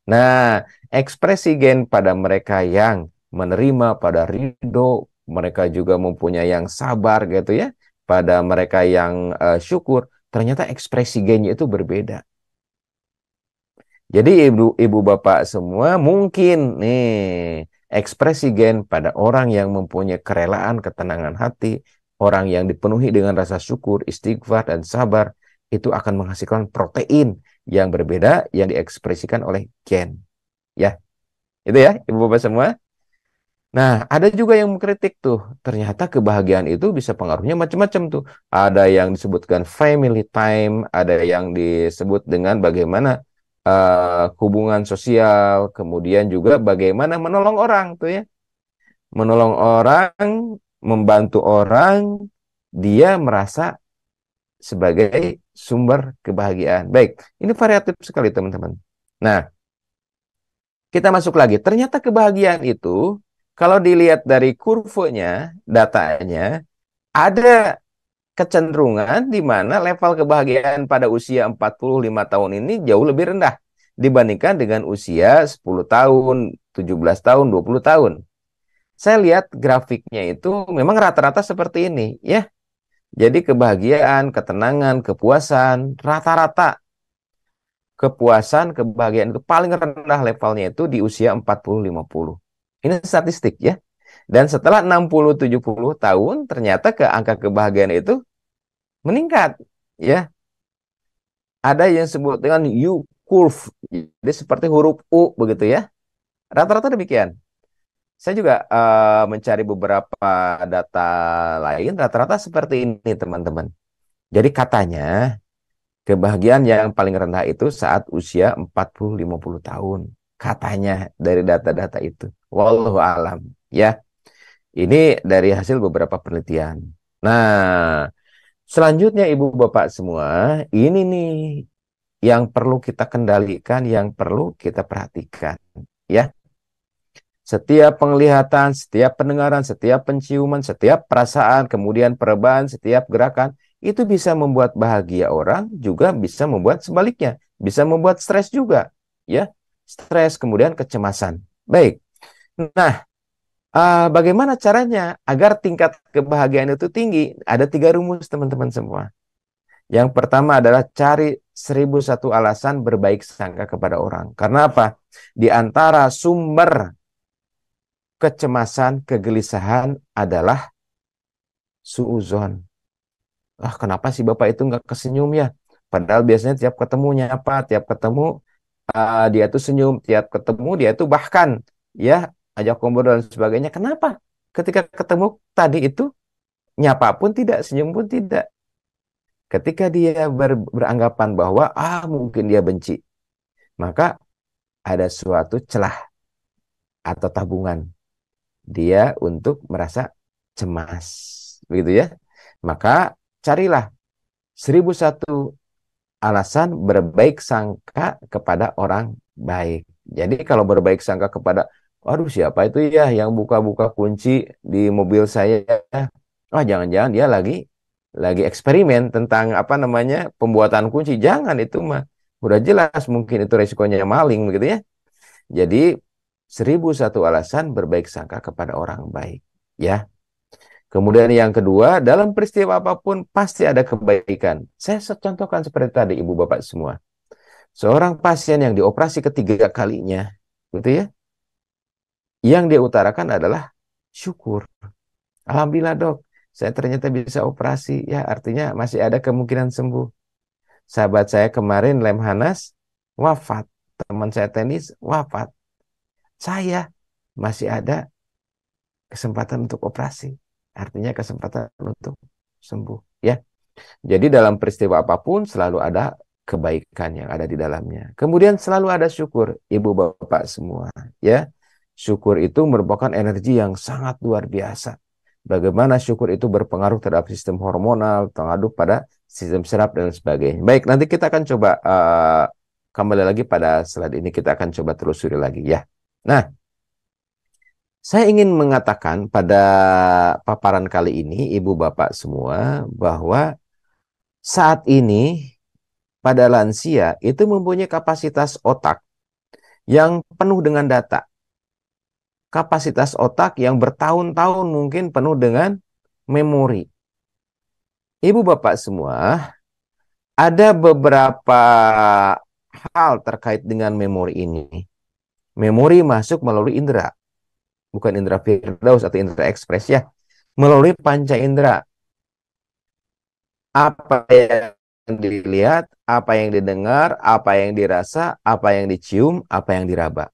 Nah, ekspresi gen pada mereka yang menerima, pada ridho, mereka juga mempunyai yang sabar gitu ya. Pada mereka yang syukur, ternyata ekspresi gennya itu berbeda. Jadi ibu bapak semua mungkin nih ekspresi gen pada orang yang mempunyai kerelaan, ketenangan hati, orang yang dipenuhi dengan rasa syukur, istighfar dan sabar itu akan menghasilkan protein yang berbeda yang diekspresikan oleh gen. Ya, itu ya ibu bapak semua. Nah, ada juga yang mengkritik tuh. Ternyata kebahagiaan itu bisa pengaruhnya macam-macam tuh. Ada yang disebutkan family time, ada yang disebut dengan bagaimana hubungan sosial, kemudian juga bagaimana menolong orang tuh ya. Menolong orang, membantu orang, dia merasa sebagai sumber kebahagiaan. Baik, ini variatif sekali teman-teman. Nah, kita masuk lagi. Ternyata kebahagiaan itu, kalau dilihat dari kurvanya, datanya, ada kecenderungan di mana level kebahagiaan pada usia 45 tahun ini jauh lebih rendah dibandingkan dengan usia 10 tahun, 17 tahun, 20 tahun. Saya lihat grafiknya itu memang rata-rata seperti ini, ya. Jadi kebahagiaan, ketenangan, kepuasan, rata-rata kepuasan, kebahagiaan itu paling rendah levelnya itu di usia 40-50. Ini statistik ya. Dan setelah 60-70 tahun, ternyata ke angka kebahagiaan itu meningkat. Ya, ada yang disebut dengan U curve. Jadi seperti huruf U begitu ya. Rata-rata demikian. Saya juga mencari beberapa data lain, rata-rata seperti ini teman-teman. Jadi katanya kebahagiaan yang paling rendah itu saat usia 40-50 tahun. Katanya dari data-data itu. Wallahu alam. Ya, ini dari hasil beberapa penelitian. Nah, selanjutnya Ibu Bapak semua, ini nih yang perlu kita kendalikan, yang perlu kita perhatikan. Ya, setiap penglihatan, setiap pendengaran, setiap penciuman, setiap perasaan, kemudian perubahan, setiap gerakan, itu bisa membuat bahagia orang, juga bisa membuat sebaliknya. Bisa membuat stres juga. Ya, stres, kemudian kecemasan. Baik. Nah, bagaimana caranya agar tingkat kebahagiaan itu tinggi? Ada 3 rumus, teman-teman semua. Yang pertama adalah cari 1001 alasan berbaik sangka kepada orang. Karena apa? Di antara sumber kecemasan, kegelisahan adalah suuzon. Ah, kenapa sih Bapak itu nggak kesenyum ya? Padahal biasanya tiap ketemunya apa? Tiap ketemu dia tuh senyum, tiap ketemu dia tuh bahkan ya ajak ngobrol dan sebagainya. Kenapa? Ketika ketemu tadi itu nyapa pun tidak, senyum pun tidak. Ketika dia beranggapan bahwa mungkin dia benci, maka ada suatu celah atau tabungan dia untuk merasa cemas. Begitu ya. Maka carilah 1001 alasan berbaik sangka kepada orang baik. Jadi kalau berbaik sangka kepada, waduh siapa itu ya yang buka-buka kunci di mobil saya? Oh jangan-jangan dia lagi eksperimen tentang apa namanya pembuatan kunci. Jangan itu mah. Udah jelas mungkin itu resikonya maling begitu ya. Jadi 1001 alasan berbaik sangka kepada orang baik. Ya. Kemudian yang kedua, dalam peristiwa apapun pasti ada kebaikan. Saya contohkan seperti tadi, Ibu Bapak semua. Seorang pasien yang dioperasi ketiga kalinya, gitu ya, yang dia utarakan adalah syukur. Alhamdulillah dok, saya ternyata bisa operasi. Ya, artinya masih ada kemungkinan sembuh. Sahabat saya kemarin Lemhanas wafat. Teman saya tenis wafat. Saya masih ada kesempatan untuk operasi. Artinya kesempatan untuk sembuh. ya. Jadi dalam peristiwa apapun selalu ada kebaikan yang ada di dalamnya. Kemudian selalu ada syukur, ibu bapak semua, ya. Syukur itu merupakan energi yang sangat luar biasa. Bagaimana syukur itu berpengaruh terhadap sistem hormonal, terhadap pada sistem saraf dan sebagainya. Baik, nanti kita akan coba kembali lagi pada slide ini, kita akan coba telusuri lagi ya. Nah, saya ingin mengatakan pada paparan kali ini, ibu bapak semua, bahwa saat ini pada lansia itu mempunyai kapasitas otak yang penuh dengan data. Kapasitas otak yang bertahun-tahun mungkin penuh dengan memori. Ibu bapak semua, ada beberapa hal terkait dengan memori ini. Memori masuk melalui indera, bukan indera firdaus atau indera ekspres ya, melalui panca indera. Apa yang dilihat, apa yang didengar, apa yang dirasa, apa yang dicium, apa yang diraba.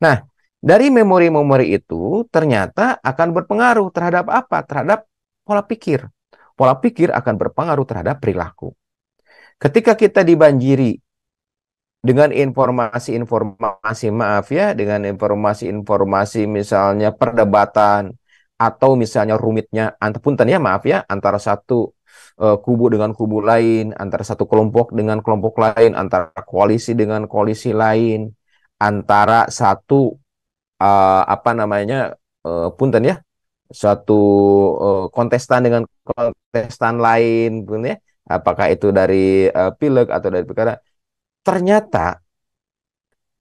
Nah, dari memori-memori itu ternyata akan berpengaruh terhadap apa? Terhadap pola pikir. Pola pikir akan berpengaruh terhadap perilaku. Ketika kita dibanjiri dengan informasi-informasi, maaf ya, dengan informasi-informasi misalnya perdebatan atau misalnya rumitnya, punten ya maaf ya, antara satu kubu dengan kubu lain, antara satu kelompok dengan kelompok lain, antara koalisi dengan koalisi lain, antara satu apa namanya, punten ya, suatu kontestan dengan kontestan lain, pun ya, apakah itu dari pileg atau dari perkara, ternyata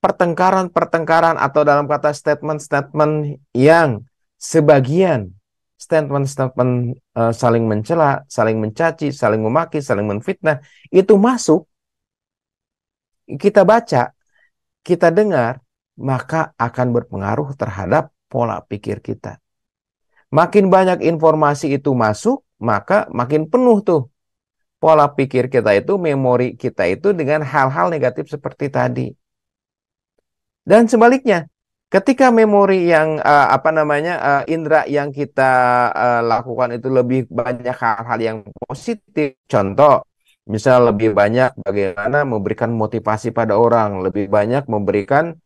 pertengkaran-pertengkaran atau dalam kata statement-statement yang sebagian statement-statement saling mencela, saling mencaci, saling memaki, saling menfitnah, itu masuk, kita baca, kita dengar, maka akan berpengaruh terhadap pola pikir kita. Makin banyak informasi itu masuk, maka makin penuh tuh pola pikir kita itu, memori kita itu dengan hal-hal negatif seperti tadi. Dan sebaliknya, ketika memori yang apa namanya, indera yang kita lakukan itu lebih banyak hal-hal yang positif. Contoh, misal lebih banyak bagaimana memberikan motivasi pada orang, lebih banyak memberikan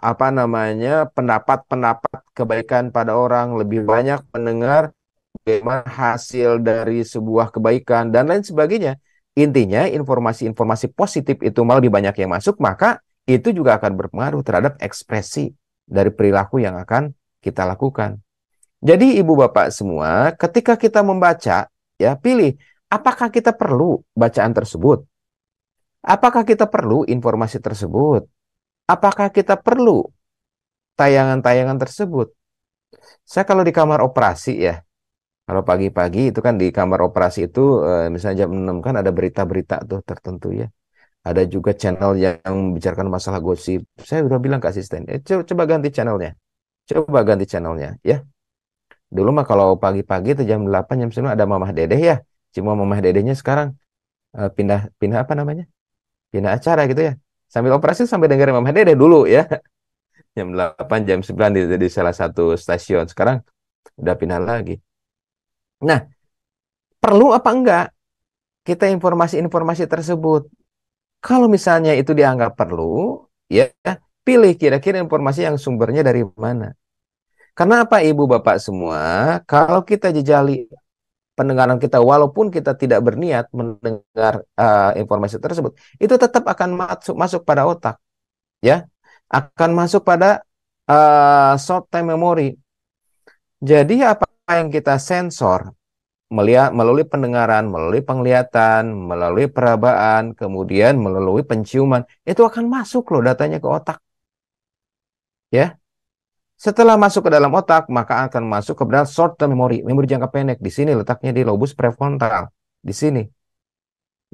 apa namanya, pendapat-pendapat kebaikan pada orang, lebih banyak mendengar bagaimana hasil dari sebuah kebaikan dan lain sebagainya. Intinya informasi-informasi positif itu malah lebih banyak yang masuk, maka itu juga akan berpengaruh terhadap ekspresi dari perilaku yang akan kita lakukan. Jadi ibu bapak semua, ketika kita membaca, ya pilih apakah kita perlu bacaan tersebut? Apakah kita perlu informasi tersebut? Apakah kita perlu tayangan-tayangan tersebut? Saya kalau di kamar operasi ya, kalau pagi-pagi itu kan di kamar operasi itu misalnya jam 6 kan ada berita-berita tuh tertentu ya. Ada juga channel yang membicarakan masalah gosip. Saya udah bilang ke asisten, coba ganti channelnya. Coba ganti channelnya ya. Dulu mah kalau pagi-pagi itu jam 8 jam 9 ada Mamah Dedeh ya. Cuma Mamah Dedehnya sekarang pindah pindah apa namanya? Pindah acara gitu ya. Sambil operasi sampai dengerin Mamah Dedeh dulu ya. Jam 8 jam 9 di salah satu stasiun. Sekarang udah pindah lagi. Nah, perlu apa enggak kita informasi-informasi tersebut? Kalau misalnya itu dianggap perlu, ya pilih kira-kira informasi yang sumbernya dari mana. Karena apa ibu bapak semua, kalau kita jejali pendengaran kita, walaupun kita tidak berniat mendengar informasi tersebut, itu tetap akan masuk pada otak, ya, akan masuk pada short time memory. Jadi apa yang kita sensor, melihat melalui pendengaran, melalui penglihatan, melalui perabaan, kemudian melalui penciuman, itu akan masuk loh datanya ke otak. Ya, setelah masuk ke dalam otak, maka akan masuk ke dalam short term memory, memori jangka pendek. Di sini letaknya di lobus prefrontal, di sini.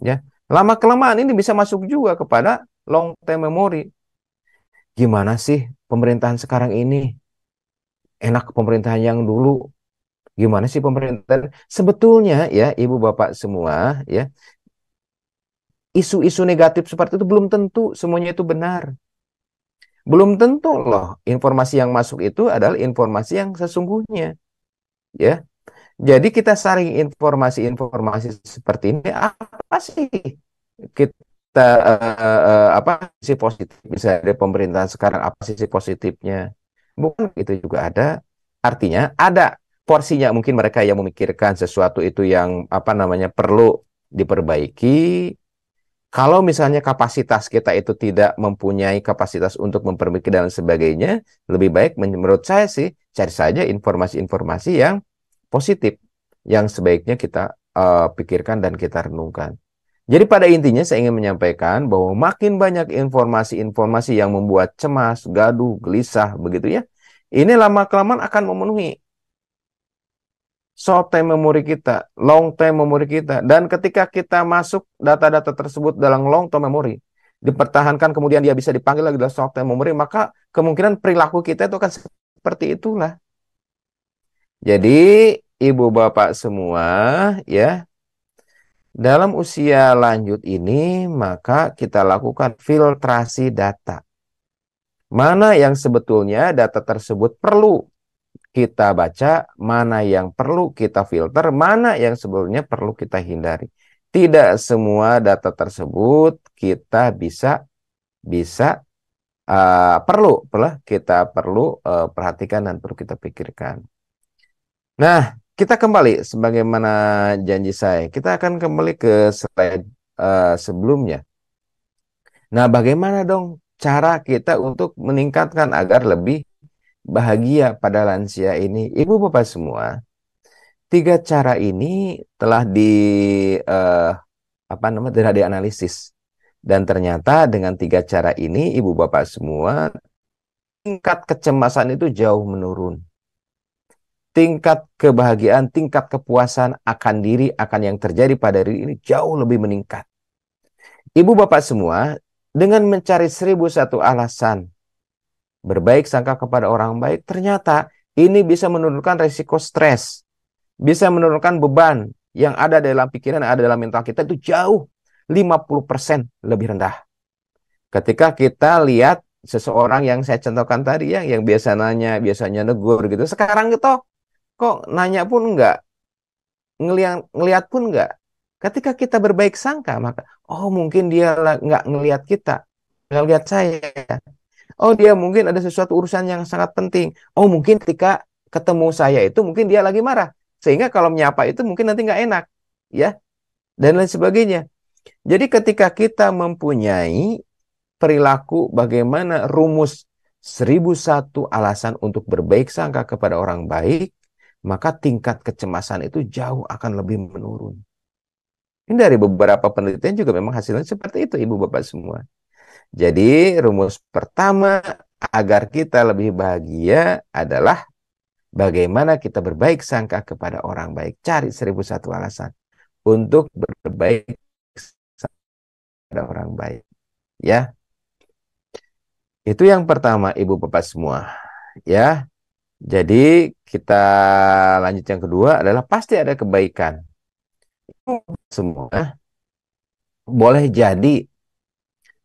Ya, lama kelamaan ini bisa masuk juga kepada long term memory. Gimana sih pemerintahan sekarang ini? Enak pemerintahan yang dulu. Gimana sih pemerintahan? Sebetulnya ya, ibu bapak semua, ya, isu-isu negatif seperti itu belum tentu semuanya itu benar. Belum tentu loh informasi yang masuk itu adalah informasi yang sesungguhnya, ya. Jadi kita saring informasi-informasi seperti ini, apa sih kita apa sisi positif bisa dari pemerintahan sekarang, apa sisi positifnya? Bukan itu juga ada, artinya ada porsinya, mungkin mereka yang memikirkan sesuatu itu yang apa namanya perlu diperbaiki. Kalau misalnya kapasitas kita itu tidak mempunyai kapasitas untuk memperbaiki dan sebagainya, lebih baik menurut saya sih cari saja informasi-informasi yang positif yang sebaiknya kita pikirkan dan kita renungkan. Jadi pada intinya saya ingin menyampaikan bahwa makin banyak informasi-informasi yang membuat cemas, gaduh, gelisah begitu ya. Ini lama-kelamaan akan memenuhi short time memory kita, long time memory kita. Dan ketika kita masuk data-data tersebut dalam long term memory, dipertahankan kemudian dia bisa dipanggil lagi dalam short time memory, maka kemungkinan perilaku kita itu akan seperti itulah. Jadi ibu bapak semua ya, dalam usia lanjut ini maka kita lakukan filtrasi data. Mana yang sebetulnya data tersebut perlu kita baca, mana yang perlu kita filter, mana yang sebetulnya perlu kita hindari. Tidak semua data tersebut kita bisa bisa kita perlu perhatikan dan perlu kita pikirkan. Nah, kita kembali sebagaimana janji saya, kita akan kembali ke slide sebelumnya. Nah, bagaimana dong cara kita untuk meningkatkan agar lebih bahagia pada lansia ini? Ibu bapak semua, tiga cara ini telah eh, telah dianalisis, dan ternyata dengan tiga cara ini ibu bapak semua tingkat kecemasan itu jauh menurun. Tingkat kebahagiaan, tingkat kepuasan akan diri, akan yang terjadi pada diri ini jauh lebih meningkat. Ibu bapak semua, dengan mencari 1001 alasan berbaik sangka kepada orang baik, ternyata ini bisa menurunkan resiko stres, bisa menurunkan beban yang ada dalam pikiran, yang ada dalam mental kita itu jauh 50% lebih rendah. Ketika kita lihat seseorang yang saya contohkan tadi ya, yang biasanya negur gitu, sekarang gitu kok nanya pun enggak, ngelihat pun enggak. Ketika kita berbaik sangka, maka oh mungkin dia nggak ngelihat kita, nggak lihat saya. Oh dia mungkin ada sesuatu urusan yang sangat penting. Oh mungkin ketika ketemu saya itu mungkin dia lagi marah, sehingga kalau menyapa itu mungkin nanti nggak enak, ya, dan lain sebagainya. Jadi ketika kita mempunyai perilaku bagaimana rumus 1001 alasan untuk berbaik sangka kepada orang baik, maka tingkat kecemasan itu jauh akan lebih menurun. Ini dari beberapa penelitian juga memang hasilnya seperti itu, ibu bapak semua. Jadi rumus pertama agar kita lebih bahagia adalah bagaimana kita berbaik sangka kepada orang baik. Cari 1001 alasan untuk berbaik sangka kepada orang baik. Ya, itu yang pertama, ibu bapak semua. Ya, jadi kita lanjut yang kedua adalah pasti ada kebaikan. Semua boleh jadi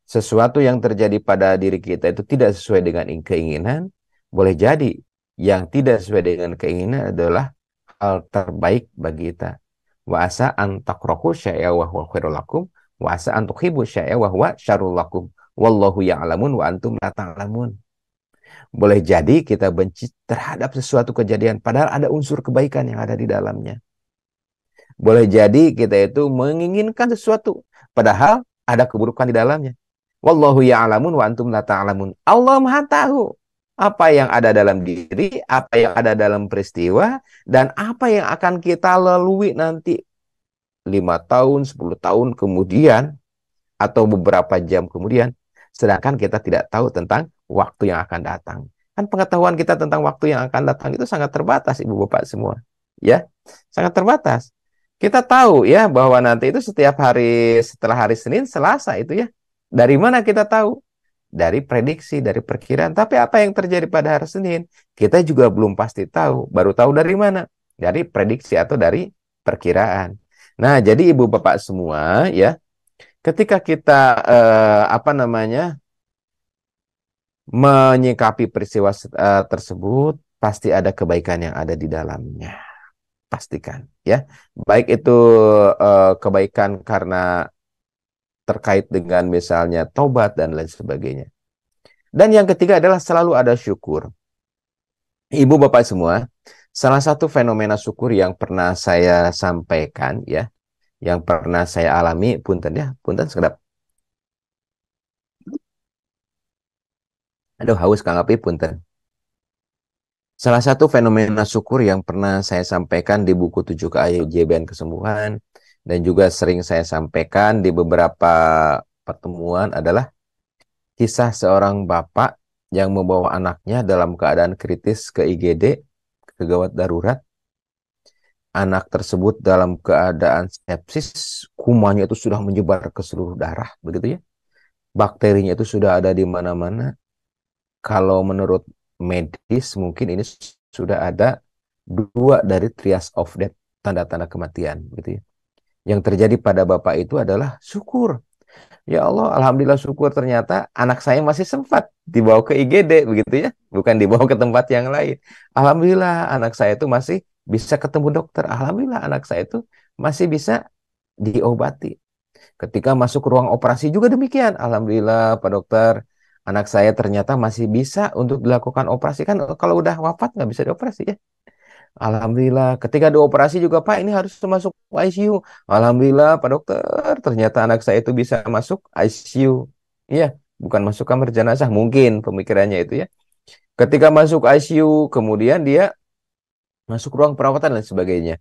sesuatu yang terjadi pada diri kita itu tidak sesuai dengan keinginan, boleh jadi yang tidak sesuai dengan keinginan adalah hal terbaik bagi kita. Wa asa an takrahu syai'a wa huwa khairul lakum, wa asa an tuhibbu syai'a wa huwa syarrul lakum. Wallahu ya'lamun wa antum la ta'lamun. Boleh jadi kita benci terhadap sesuatu kejadian padahal ada unsur kebaikan yang ada di dalamnya. Boleh jadi kita itu menginginkan sesuatu padahal ada keburukan di dalamnya. Wallahu ya'lamun wa antum la ta'lamun. Allah Maha tahu apa yang ada dalam diri, apa yang ada dalam peristiwa, dan apa yang akan kita lalui nanti 5 tahun, 10 tahun kemudian, atau beberapa jam kemudian, sedangkan kita tidak tahu tentang waktu yang akan datang. Kan pengetahuan kita tentang waktu yang akan datang itu sangat terbatas, ibu bapak semua. Ya, sangat terbatas. Kita tahu ya bahwa nanti itu setiap hari setelah hari Senin, Selasa itu ya. Dari mana kita tahu? Dari prediksi, dari perkiraan. Tapi apa yang terjadi pada hari Senin, kita juga belum pasti tahu. Baru tahu dari mana? Dari prediksi atau dari perkiraan. Nah, jadi ibu bapak semua ya, ketika kita menyikapi peristiwa tersebut, pasti ada kebaikan yang ada di dalamnya. pastikan ya. Baik itu kebaikan karena terkait dengan misalnya tobat dan lain sebagainya. Dan yang ketiga adalah selalu ada syukur. Ibu bapak semua, salah satu fenomena syukur yang pernah saya sampaikan ya, yang pernah saya alami, punten ya, punten sekedap. Aduh, haus Kang Api, punten. Salah satu fenomena syukur yang pernah saya sampaikan di buku 7 keajaiban kesembuhan dan juga sering saya sampaikan di beberapa pertemuan adalah kisah seorang bapak yang membawa anaknya dalam keadaan kritis ke IGD, ke gawat darurat. Anak tersebut dalam keadaan sepsis, kumannya itu sudah menyebar ke seluruh darah, begitu ya. Bakterinya itu sudah ada di mana-mana. Kalau menurut medis mungkin ini sudah ada 2 dari trias of death, tanda-tanda kematian, gitu ya. Yang terjadi pada bapak itu adalah syukur. Ya Allah, alhamdulillah syukur ternyata anak saya masih sempat dibawa ke IGD, begitu ya. Bukan dibawa ke tempat yang lain. Alhamdulillah anak saya itu masih bisa ketemu dokter. Alhamdulillah anak saya itu masih bisa diobati. Ketika masuk ruang operasi juga demikian. Alhamdulillah Pak Dokter, anak saya ternyata masih bisa untuk dilakukan operasi. Kan kalau udah wafat nggak bisa dioperasi ya. Alhamdulillah. Ketika dioperasi juga Pak ini harus masuk ICU. Alhamdulillah Pak Dokter, ternyata anak saya itu bisa masuk ICU. Iya, bukan masuk kamar jenazah. Mungkin pemikirannya itu ya. Ketika masuk ICU, kemudian dia masuk ruang perawatan dan sebagainya.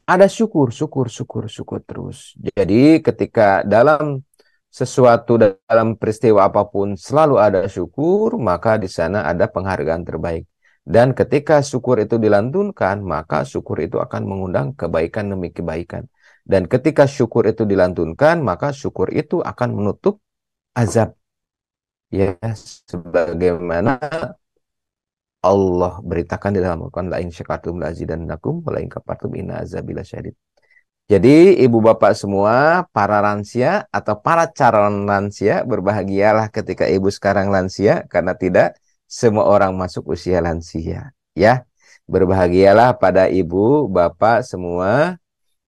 Ada syukur, syukur, syukur, syukur terus. Jadi ketika dalam sesuatu, dalam peristiwa apapun selalu ada syukur, maka di sana ada penghargaan terbaik. Dan ketika syukur itu dilantunkan, maka syukur itu akan mengundang kebaikan demi kebaikan. Dan ketika syukur itu dilantunkan, maka syukur itu akan menutup azab. Ya, sebagaimana Allah beritakan di dalam Al-Quran, la in syakartum la azidannakum wa la in kafartum inna azabi lasyadid. Jadi ibu bapak semua, para lansia atau para calon lansia, berbahagialah ketika ibu sekarang lansia karena tidak semua orang masuk usia lansia, ya. Berbahagialah pada ibu bapak semua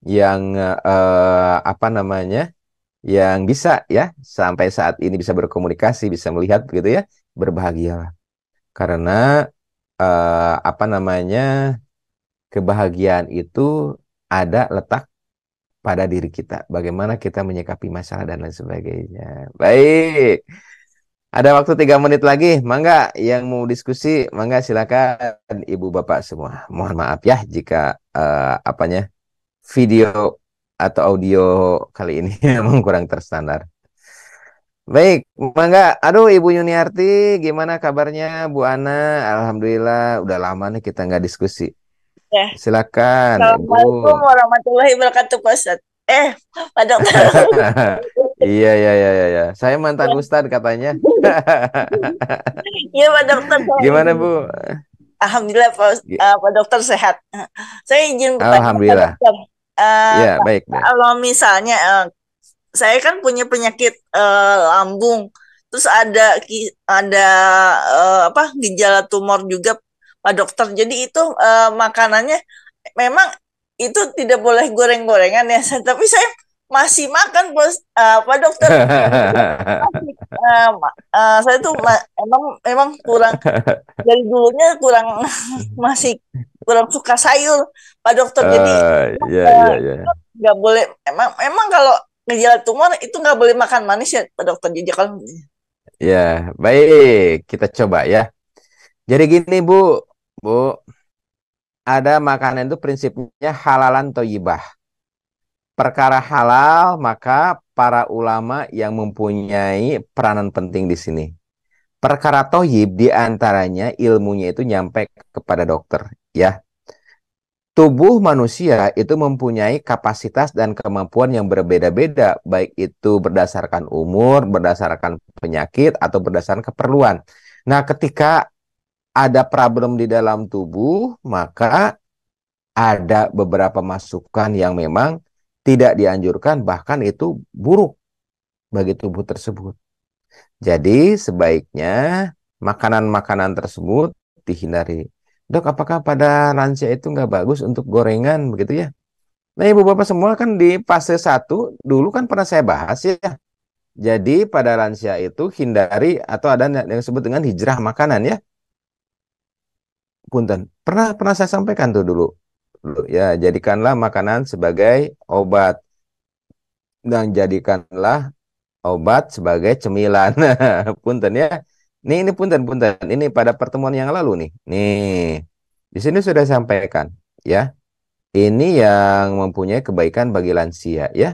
yang apa namanya? Yang bisa ya sampai saat ini bisa berkomunikasi, bisa melihat begitu ya. Berbahagialah karena apa namanya? Kebahagiaan itu ada letak pada diri kita. Bagaimana kita menyikapi masalah dan lain sebagainya. Baik. Ada waktu 3 menit lagi. Mangga yang mau diskusi, mangga silakan ibu bapak semua. Mohon maaf ya jika apanya video atau audio kali ini memang kurang terstandar. Baik, mangga. Aduh, Ibu Yuniarti, gimana kabarnya, Bu Ana? Alhamdulillah, udah lama nih kita nggak diskusi. Ya, Silakan, Ibu. Assalamualaikum warahmatullahi wabarakatuh, Pak Ustadz. Pak Dokter. Iya, iya, iya, iya, iya. Saya mantan Ya, Ustadz katanya. iya, Pak Dokter. Saya Gimana, izin. Bu? Alhamdulillah, Pak Dokter sehat. Saya izin bertanya, Pak Alhamdulillah. Dokter. Ya, baik, baik. Kalau misalnya saya kan punya penyakit lambung, terus ada apa gejala tumor juga, Pak Dokter. Jadi itu makanannya memang itu tidak boleh goreng-gorengan ya, tapi saya masih makan, Bos. Pak Dokter. Masih, saya tuh emang emang kurang dari dulunya kurang masih kurang suka sayur, Pak Dokter. Jadi Ya, eh, ya, ya. nggak boleh, emang emang kalau gejala tumor itu nggak boleh makan manis ya, Pak Dokter. Jadi kalau Ya, baik. Kita coba ya. Jadi gini, Bu. Bu, ada makanan itu prinsipnya halalan thayyibah. Perkara halal, maka para ulama yang mempunyai peranan penting di sini. Perkara toyib diantaranya ilmunya itu nyampe kepada dokter. Ya, tubuh manusia itu mempunyai kapasitas dan kemampuan yang berbeda-beda, baik itu berdasarkan umur, berdasarkan penyakit, atau berdasarkan keperluan. Nah, ketika ada problem di dalam tubuh, maka ada beberapa masukan yang memang tidak dianjurkan, bahkan itu buruk bagi tubuh tersebut. Jadi sebaiknya makanan-makanan tersebut dihindari. Dok, apakah pada lansia itu nggak bagus untuk gorengan begitu ya? Nah, ibu bapak semua kan di fase satu dulu kan pernah saya bahas ya. Jadi pada lansia itu hindari atau ada yang disebut dengan hijrah makanan ya. Punten. Pernah saya sampaikan tuh dulu. Ya, jadikanlah makanan sebagai obat dan jadikanlah obat sebagai cemilan. Punten ya. Ini punten punten. Ini pada pertemuan yang lalu nih. Nih. Di sini sudah sampaikan ya. Ini yang mempunyai kebaikan bagi lansia ya.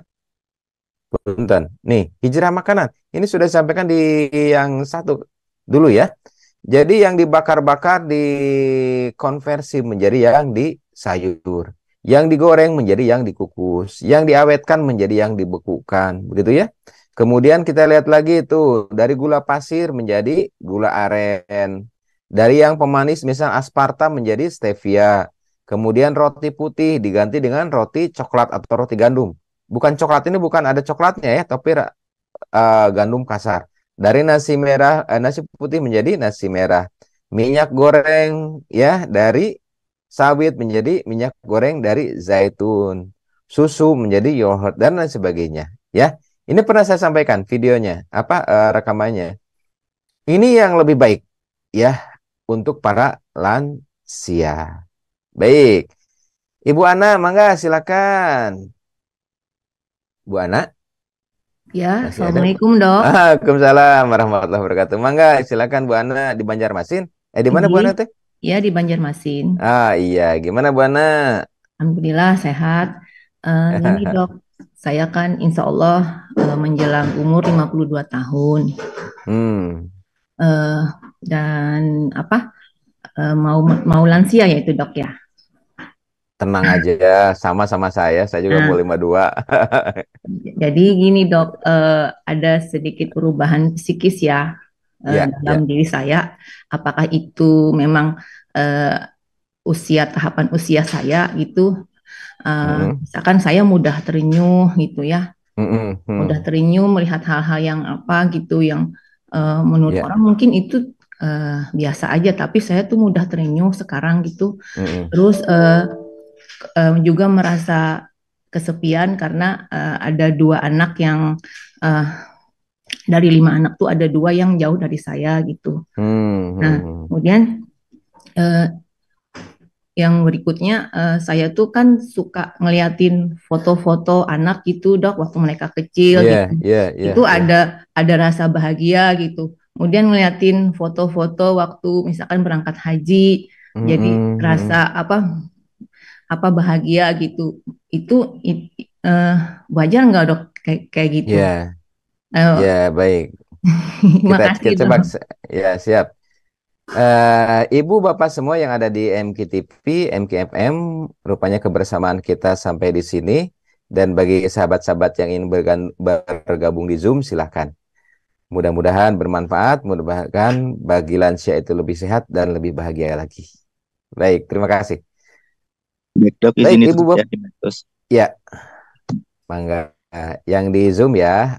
Punten. Nih, hijrah makanan. Ini sudah disampaikan di yang satu dulu ya. Jadi yang dibakar-bakar dikonversi menjadi yang di sayur. Yang digoreng menjadi yang dikukus. Yang diawetkan menjadi yang dibekukan. Begitu ya. Kemudian kita lihat lagi itu dari gula pasir menjadi gula aren. Dari yang pemanis misal aspartam menjadi stevia. Kemudian roti putih diganti dengan roti coklat atau roti gandum. Bukan coklat ini bukan ada coklatnya ya, tapi gandum kasar. Dari nasi merah, nasi putih menjadi nasi merah. Minyak goreng ya dari sawit menjadi minyak goreng dari zaitun. Susu menjadi yogurt dan lain sebagainya. Ya, ini pernah saya sampaikan videonya, rekamannya. Ini yang lebih baik ya untuk para lansia. Baik, Ibu Ana, mangga silakan. Bu Ana. Ya, Masih ada? Assalamualaikum dok. Waalaikumsalam warahmatullahi wabarakatuh. Mangga, silakan Bu Ana di Banjarmasin. Di mana Bu Ana teh? Ya di Banjarmasin. Iya, gimana Bu Ana? Alhamdulillah sehat. Gini dok, saya kan insya Allah menjelang umur 52 tahun. Hmm, Eh, dan apa mau lansia ya itu dok ya. tenang aja, sama-sama saya juga Nah, mau 52. jadi gini dok, ada sedikit perubahan psikis ya Ya, dalam ya. diri saya. Apakah itu memang tahapan usia saya gitu? Mm-mm, Misalkan saya mudah terenyuh gitu ya, mm-mm, mudah mm. terenyuh melihat hal-hal yang apa gitu yang menurut Ya, orang mungkin itu biasa aja, tapi saya tuh mudah terenyuh sekarang gitu. mm-mm, Terus juga merasa kesepian karena ada dua anak yang uh, dari 5 anak tuh ada dua yang jauh dari saya gitu. mm, Nah, mm. kemudian uh, yang berikutnya saya tuh kan suka ngeliatin foto-foto anak gitu dok waktu mereka kecil Ya, gitu. ya, Itu ya, ya. ada rasa bahagia gitu. Kemudian ngeliatin foto-foto waktu misalkan berangkat haji, jadi Mm-mm, mm. rasa apa bahagia gitu. Itu eh, wajar nggak dok kayak gitu? Ya, Eh, ya, baik. Makasih Kita coba, dok. ya, siap. Ibu Bapak semua yang ada di MKTV, MKFM, rupanya kebersamaan kita sampai di sini. Dan bagi sahabat-sahabat yang ingin bergabung di Zoom, silahkan. Mudah-mudahan bermanfaat, mudah-mudahan bagi lansia itu lebih sehat dan lebih bahagia lagi. Baik, terima kasih. Baik dok, Baik, izin Ibu ditutup ya, Bapak. Dimentus. Ya, mangga. Yang di Zoom ya.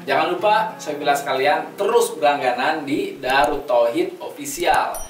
Jangan lupa, saya bilang sekalian, terus berlangganan di Darut Tauhid Official.